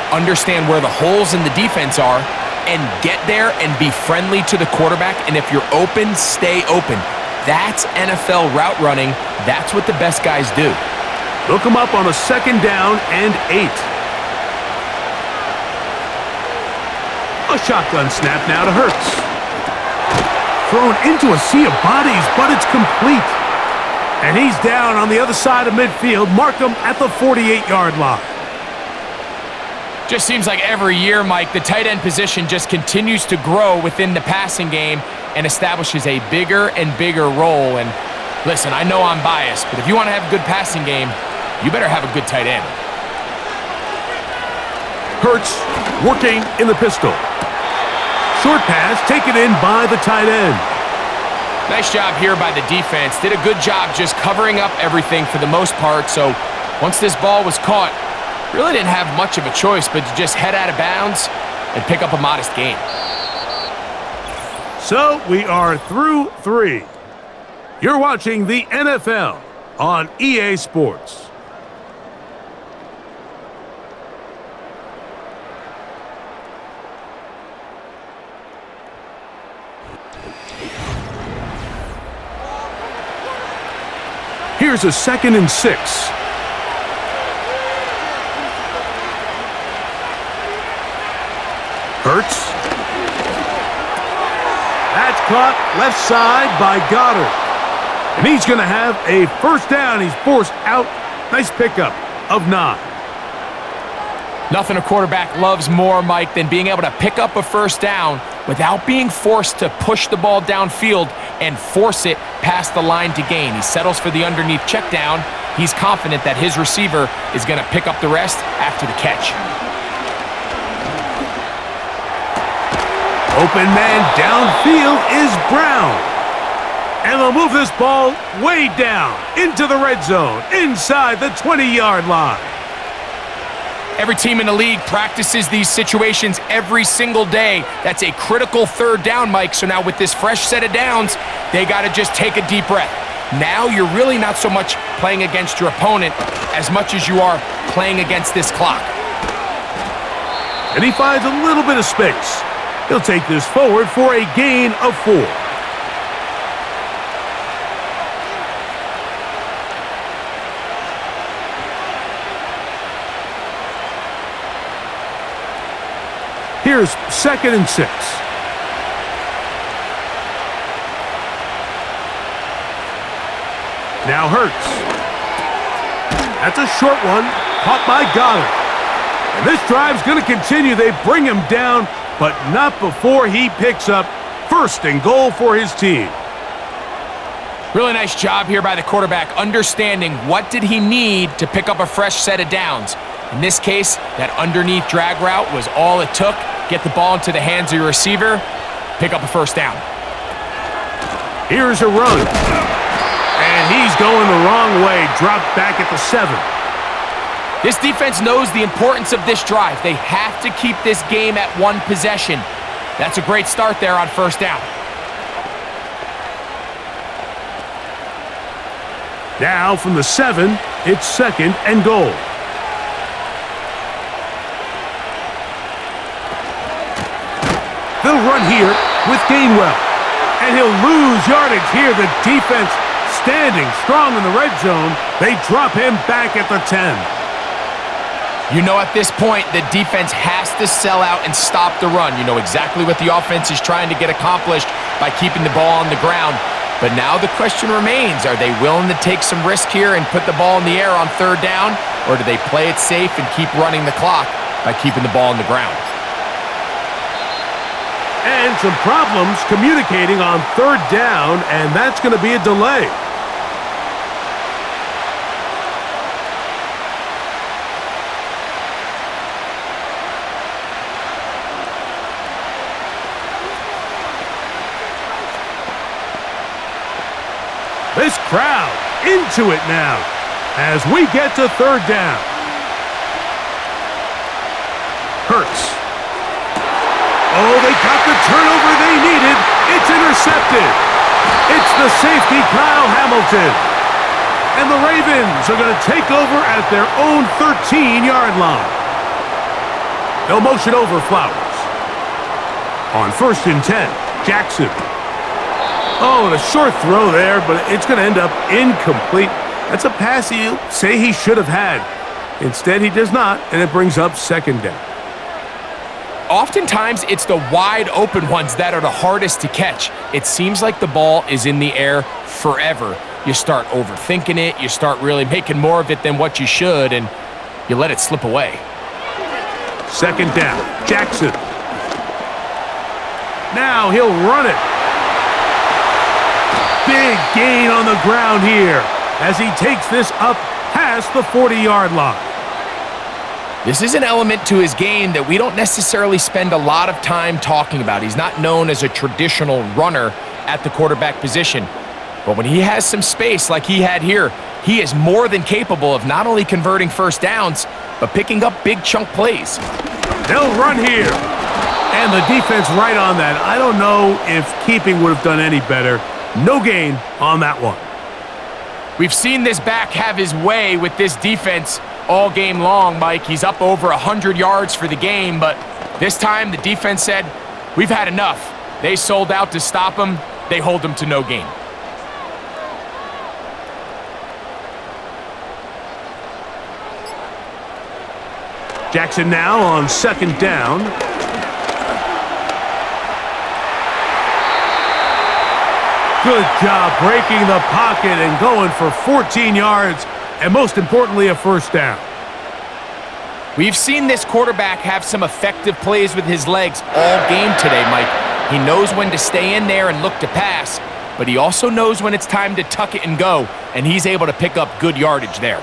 B: understand where the holes in the defense are, and get there and be friendly to the quarterback. And if you're open, stay open. That's NFL route running. That's what the best guys do.
A: Look him up on a 2nd down and 8. A shotgun snap now to Hurts. Thrown into a sea of bodies, but it's complete. And he's down on the other side of midfield. Mark him at the 48-yard line.
B: Just seems like every year, Mike, the tight end position just continues to grow within the passing game and establishes a bigger and bigger role. And listen, I know I'm biased, but if you want to have a good passing game, you better have a good tight end.
A: Hurts working in the pistol. Short pass taken in by the tight end.
B: Nice job here by the defense. Did a good job just covering up everything for the most part. So once this ball was caught, really didn't have much of a choice but to just head out of bounds and pick up a modest gain.
A: So we are through 3. You're watching the NFL on EA Sports. Here's a 2nd and 6. Hurts. That's caught left side by Goddard. And he's going to have a first down. He's forced out. Nice pickup of 9.
B: Nothing a quarterback loves more, Mike, than being able to pick up a first down without being forced to push the ball downfield and force it past the line to gain. He settles for the underneath check down. He's confident that his receiver is going to pick up the rest after the catch.
A: Open man downfield is Brown. And they'll move this ball way down into the red zone, inside the 20-yard line.
B: Every team in the league practices these situations every single day. That's a critical third down, Mike. So now with this fresh set of downs, they got to just take a deep breath. Now you're really not so much playing against your opponent as much as you are playing against this clock.
A: And he finds a little bit of space. He'll take this forward for a gain of 4. Here's 2nd and 6. Now Hurts. That's a short one, caught by Goddard. And this drive's going to continue. They bring him down, but not before he picks up 1st and goal for his team.
B: Really nice job here by the quarterback, understanding what did he need to pick up a fresh set of downs. In this case, that underneath drag route was all it took. Get the ball into the hands of your receiver, pick up a first down.
A: Here's a run. And he's going the wrong way, dropped back at the 7.
B: This defense knows the importance of this drive. They have to keep this game at 1 possession. That's a great start there on first down.
A: Now from the 7, it's 2nd and goal. They'll run here with Gainwell. And he'll lose yardage here. The defense standing strong in the red zone. They drop him back at the 10.
B: You know at this point, the defense has to sell out and stop the run. You know exactly what the offense is trying to get accomplished by keeping the ball on the ground. But now the question remains, are they willing to take some risk here and put the ball in the air on third down? Or do they play it safe and keep running the clock by keeping the ball on the ground?
A: And some problems communicating on third down, and that's going to be a delay. This crowd into it now as we get to third down. Hurts. Oh, they got the turnover they needed. It's intercepted. It's the safety, Kyle Hamilton. And the Ravens are going to take over at their own 13-yard line. They'll motion over Flowers. On 1st and 10, Jackson. Oh, and a short throw there, but it's going to end up incomplete. That's a pass you say he should have had. Instead, he does not, and it brings up 2nd down.
B: Oftentimes, it's the wide open ones that are the hardest to catch. It seems like the ball is in the air forever. You start overthinking it, you start really making more of it than what you should, and you let it slip away.
A: 2nd down, Jackson. Now he'll run it. Big gain on the ground here as he takes this up past the 40-yard line.
B: This is an element to his game that we don't necessarily spend a lot of time talking about. He's not known as a traditional runner at the quarterback position. But when he has some space like he had here, he is more than capable of not only converting first downs, but picking up big chunk plays.
A: They'll run here. And the defense right on that. I don't know if keeping would have done any better. No gain on that one.
B: We've seen this back have his way with this defense all game long, Mike. He's up over 100 yards for the game, but this time the defense said, we've had enough. They sold out to stop him. They hold him to no gain.
A: Jackson now on 2nd down. Good job breaking the pocket and going for 14 yards, and most importantly, a 1st down.
B: We've seen this quarterback have some effective plays with his legs all game today, Mike. He knows when to stay in there and look to pass, but he also knows when it's time to tuck it and go, and he's able to pick up good yardage there.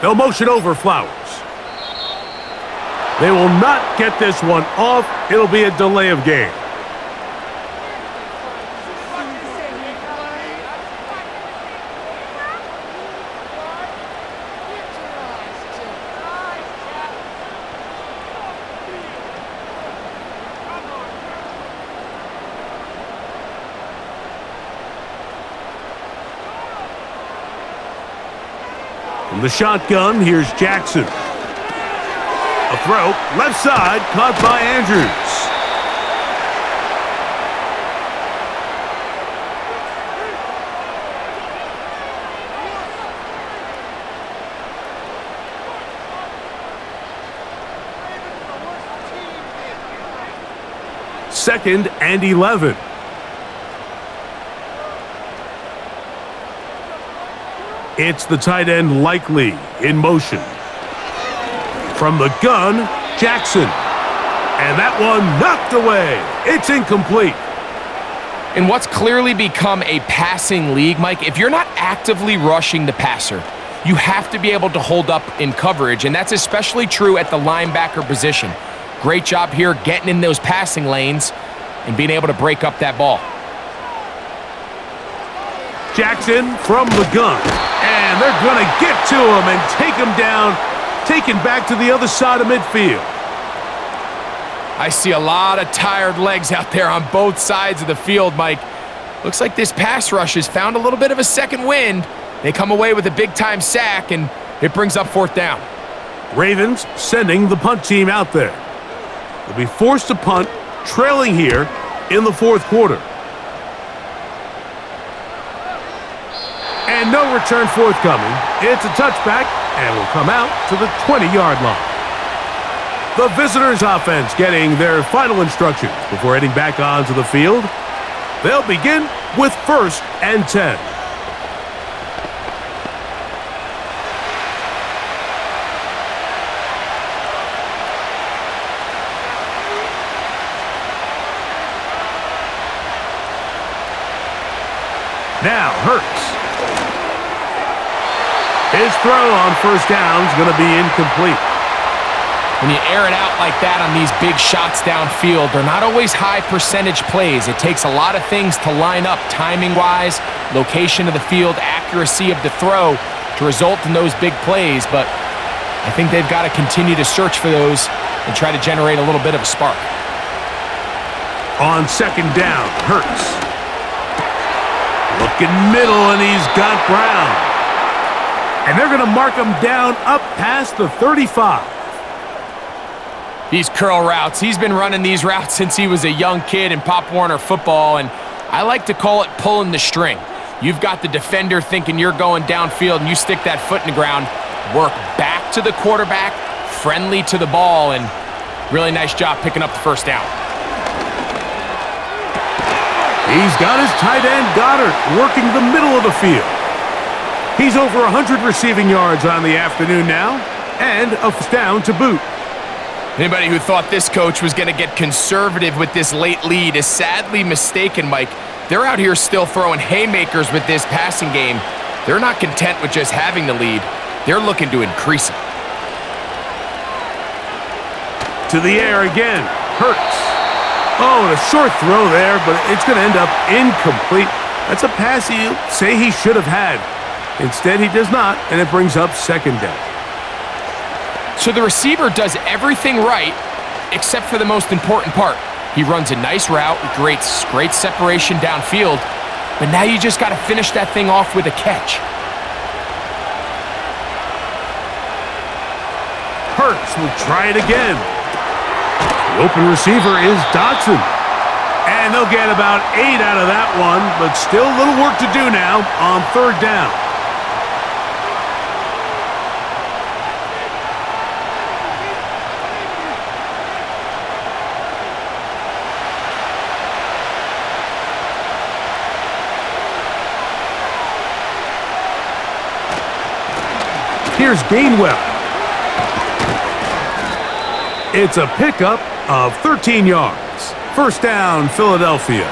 A: They'll motion over Flowers. They will not get this one off. It'll be a delay of game. From the shotgun, here's Jackson. A throw, left side, caught by Andrews. Second and 11. It's the tight end Likely in motion. From the gun, Jackson. And that one knocked away. It's incomplete.
B: In what's clearly become a passing league, Mike, if you're not actively rushing the passer, you have to be able to hold up in coverage, and that's especially true at the linebacker position. Great job here getting in those passing lanes and being able to break up that ball.
A: Jackson from the gun. And they're going to get to him and take him down, taken back to the other side of midfield.
B: I see a lot of tired legs out there on both sides of the field, Mike. Looks like this pass rush has found a little bit of a second wind. They come away with a big-time sack, and it brings up 4th down.
A: Ravens sending the punt team out there. They'll be forced to punt, trailing here in the 4th quarter. And no return forthcoming. It's a touchback, and will come out to the 20-yard line. The visitors' offense getting their final instructions before heading back onto the field. They'll begin with 1st and 10. Now Hurts. His throw on first down is going to be incomplete.
B: When you air it out like that on these big shots downfield, they're not always high percentage plays. It takes a lot of things to line up timing-wise, location of the field, accuracy of the throw to result in those big plays. But I think they've got to continue to search for those and try to generate a little bit of a spark.
A: On second down, Hurts. Looking middle, and he's got Brown. And they're going to mark him down up past the 35.
B: These curl routes, he's been running these routes since he was a young kid in Pop Warner football, and I like to call it pulling the string. You've got the defender thinking you're going downfield, and you stick that foot in the ground, work back to the quarterback, friendly to the ball, and really nice job picking up the first down.
A: He's got his tight end, Goddard, working the middle of the field. He's over 100 receiving yards on the afternoon now, and a first down to boot.
B: Anybody who thought this coach was going to get conservative with this late lead is sadly mistaken, Mike. They're out here still throwing haymakers with this passing game. They're not content with just having the lead. They're looking to increase it.
A: To the air again, Hurts. Oh, and a short throw there, but it's going to end up incomplete. That's a pass he'll say he should have had. Instead, he does not, and it brings up second down.
B: So the receiver does everything right except for the most important part. He runs a nice route, great separation downfield, but now you just got to finish that thing off with a catch.
A: Hurts will try it again. The open receiver is Dotson. And they'll get about 8 out of that one, but still a little work to do now on third down. Here's Gainwell. It's a pickup of 13 yards. First down, Philadelphia.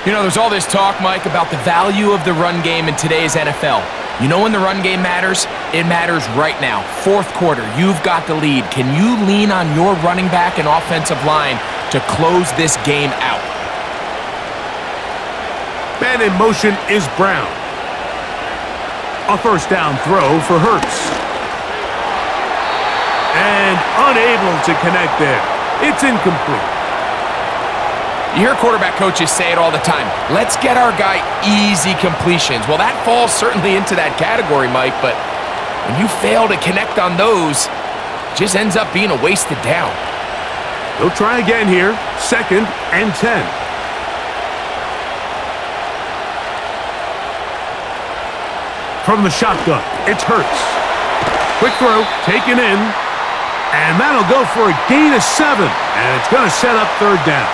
B: You know, there's all this talk, Mike, about the value of the run game in today's NFL. You know when the run game matters? It matters right now. Fourth quarter, you've got the lead. Can you lean on your running back and offensive line to close this game out?
A: Man in motion is Brown. A first down throw for Hurts. And unable to connect there. It's incomplete.
B: You hear quarterback coaches say it all the time. Let's get our guy easy completions. Well, that falls certainly into that category, Mike, but when you fail to connect on those, it just ends up being a wasted down.
A: He'll try again here. Second and 10. From the shotgun, it's Hurts. Quick throw, taken in, and that'll go for a gain of 7, and it's going to set up third down.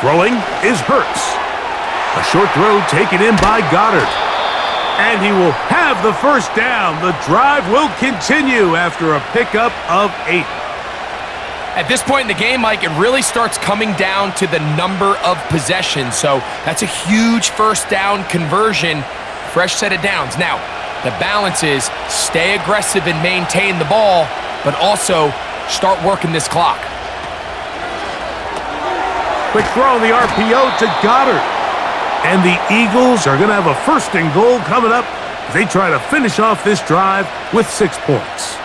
A: Throwing is Hurts. A short throw taken in by Goddard. And he will have the first down. The drive will continue after a pickup of 8.
B: At this point in the game, Mike, it really starts coming down to the number of possessions. So that's a huge first down conversion. Fresh set of downs. Now, the balance is stay aggressive and maintain the ball, but also start working this clock.
A: Quick throw on the RPO to Goddard. And the Eagles are going to have a first and goal coming up as they try to finish off this drive with 6 points.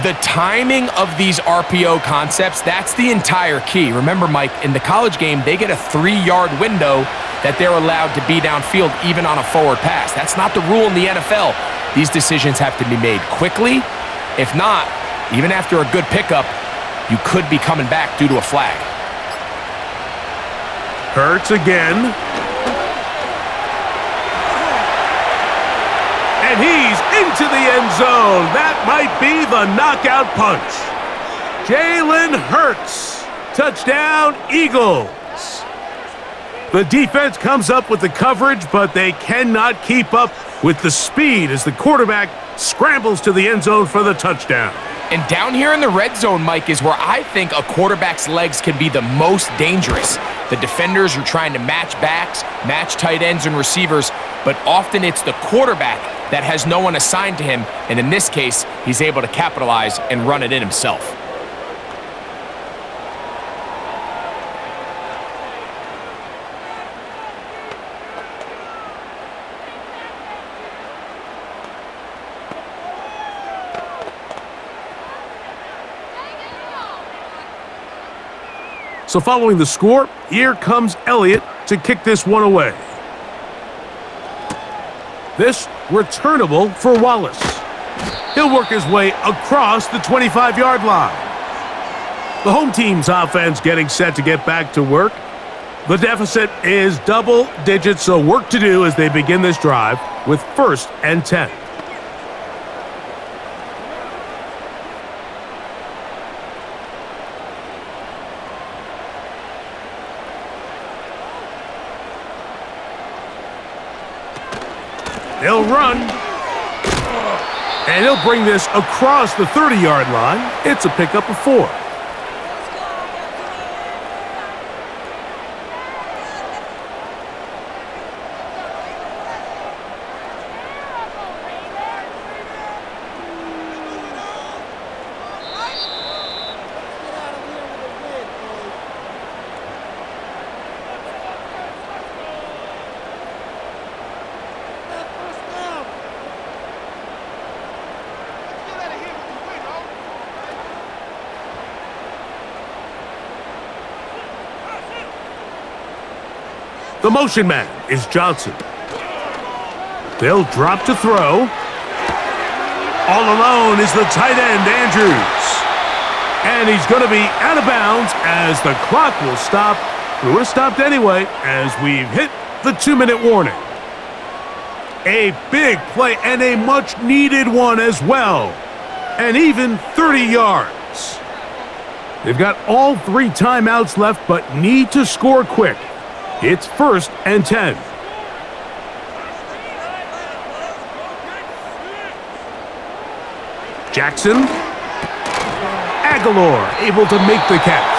B: The timing of these RPO concepts, that's the entire key. Remember, Mike, in the college game, they get a 3-yard window that they're allowed to be downfield even on a forward pass. That's not the rule in the NFL. These decisions have to be made quickly. If not, even after a good pickup, you could be coming back due to a flag.
A: Hurts again. And he's into the end zone. That might be the knockout punch. Jalen Hurts. Touchdown, Eagles. The defense comes up with the coverage, but they cannot keep up with the speed as the quarterback scrambles to the end zone for the touchdown.
B: And down here in the red zone, Mike, is where I think a quarterback's legs can be the most dangerous. The defenders are trying to match backs, match tight ends and receivers, but often it's the quarterback that has no one assigned to him, and in this case, he's able to capitalize and run it in himself.
A: So following the score, here comes Elliott to kick this one away. This returnable for Wallace. He'll work his way across the 25-yard line. The home team's offense getting set to get back to work. The deficit is double digits, so work to do as they begin this drive with 1st and 10. He'll run, and he'll bring this across the 30-yard line. It's a pickup of 4. The motion man is Johnson. They'll drop to throw. All alone is the tight end, Andrews. And he's going to be out of bounds as the clock will stop. It would have stopped anyway as we've hit the 2-minute warning. A big play and a much-needed one as well. And even 30 yards. They've got all 3 timeouts left but need to score quick. It's 1st and 10. Jackson. Aguilar able to make the catch.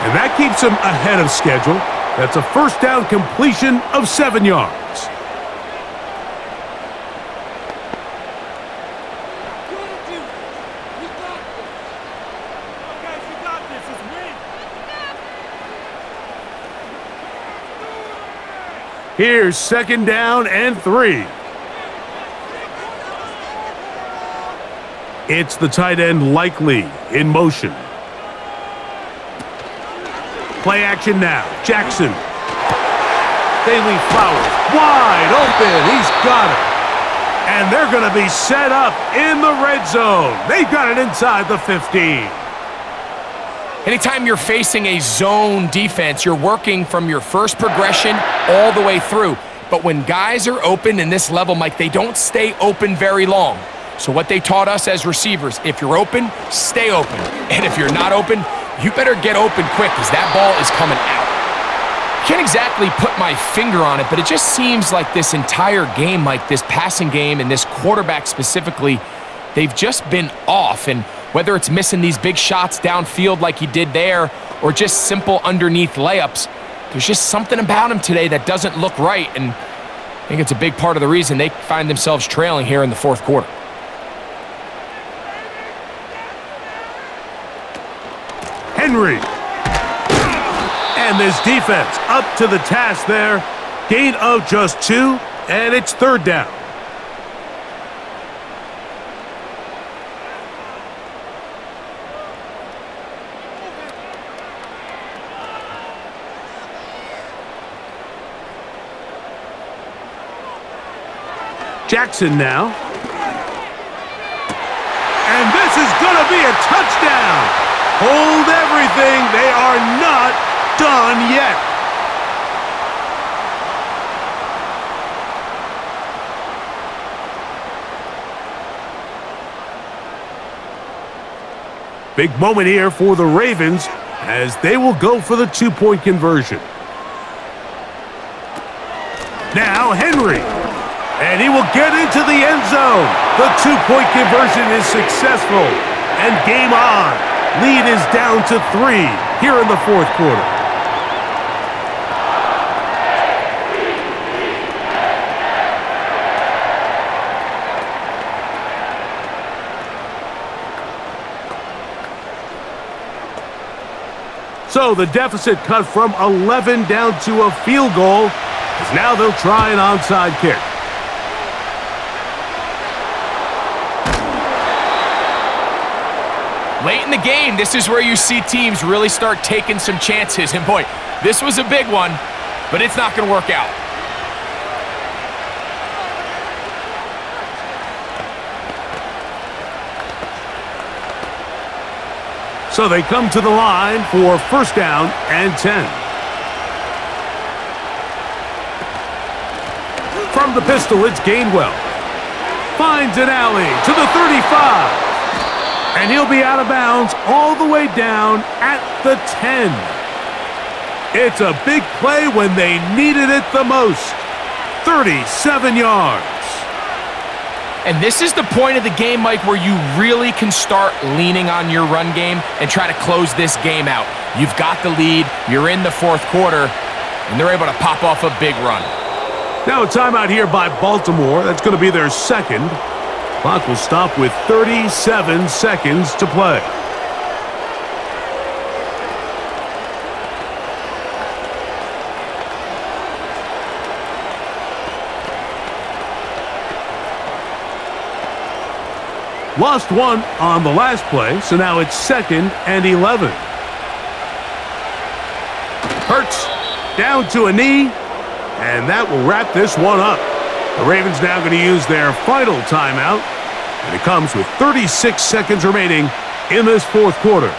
A: And that keeps him ahead of schedule. That's a 1st down completion of 7 yards. Here's 2nd down and 3. It's the tight end Likely in motion. Play action now. Jackson. Bailey Flowers wide open. He's got it. And they're going to be set up in the red zone. They've got it inside the 15.
B: Anytime you're facing a zone defense, you're working from your first progression all the way through. But when guys are open in this level, Mike, they don't stay open very long. So what they taught us as receivers, if you're open, stay open. And if you're not open, you better get open quick because that ball is coming out. Can't exactly put my finger on it, but it just seems like this entire game, Mike, this passing game and this quarterback specifically, they've just been off. And whether it's missing these big shots downfield like he did there or just simple underneath layups, there's just something about him today that doesn't look right, and I think it's a big part of the reason they find themselves trailing here in the 4th quarter.
A: Henry. And this defense up to the task there. Gain of just 2, and it's 3rd down. Jackson now. And this is going to be a touchdown. Hold everything. They are not done yet. Big moment here for the Ravens as they will go for the two-point conversion. Now Henry, and he will get into the end zone. The two-point conversion is successful, and game on. Lead is down to 3 here in the fourth quarter. So the deficit cut from 11 down to a field goal, as now they'll try an onside kick.
B: Late in the game, this is where you see teams really start taking some chances. And boy, this was a big one, but it's not going to work out.
A: So they come to the line for first down and 10. From the pistol, it's Gainwell. Finds an alley to the 35. And he'll be out of bounds all the way down at the 10. It's a big play when they needed it the most. 37 yards.
B: And this is the point of the game, Mike, where you really can start leaning on your run game and try to close this game out. You've got the lead, you're in the fourth quarter, and they're able to pop off a big run.
A: Now a timeout here by Baltimore. That's going to be their second. Clock will stop with 37 seconds to play. Lost one on the last play, so now it's 2nd and 11. Hurts down to a knee, and that will wrap this one up. The Ravens now going to use their final timeout, and it comes with 36 seconds remaining in this fourth quarter.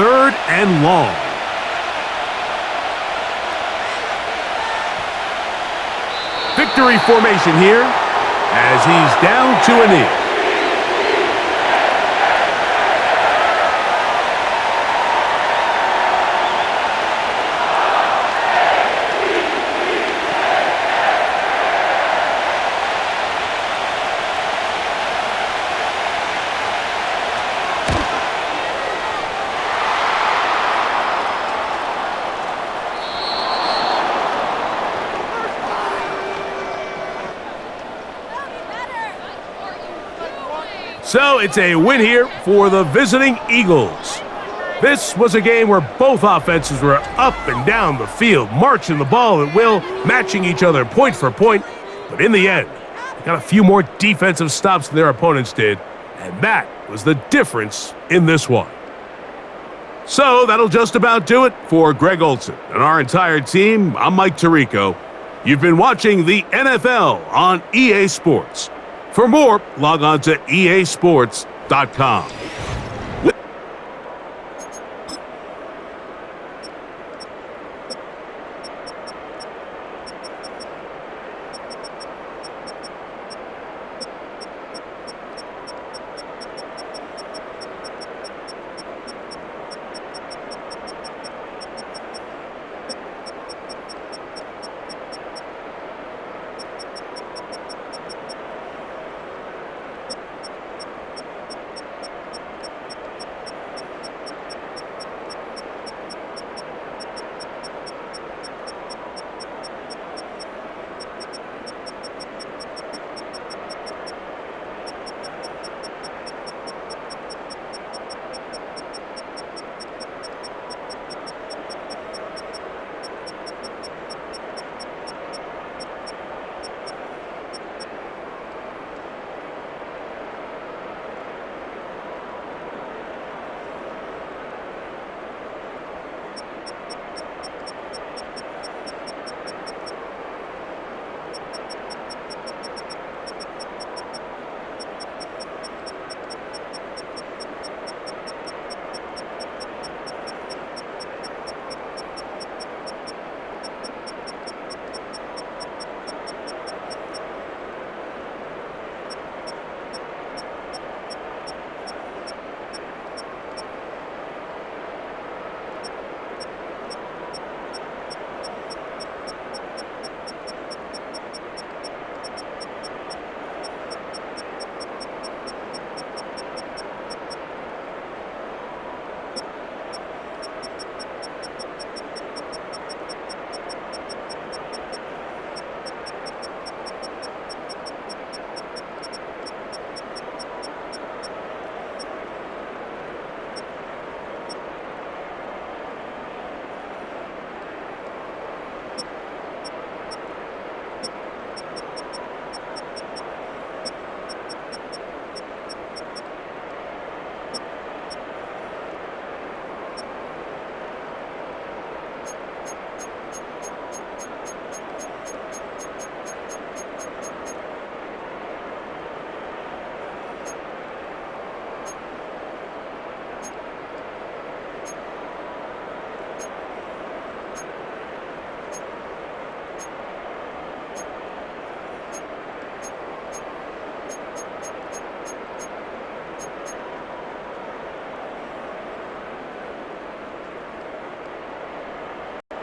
A: Third and long. Victory formation here as he's down to a knee. So it's a win here for the visiting Eagles. This was a game where both offenses were up and down the field, marching the ball at will, matching each other point for point. But in the end, they got a few more defensive stops than their opponents did, and that was the difference in this one. So that'll just about do it for Greg Olson and our entire team. I'm Mike Tirico. You've been watching the NFL on EA Sports. For more, log on to easports.com.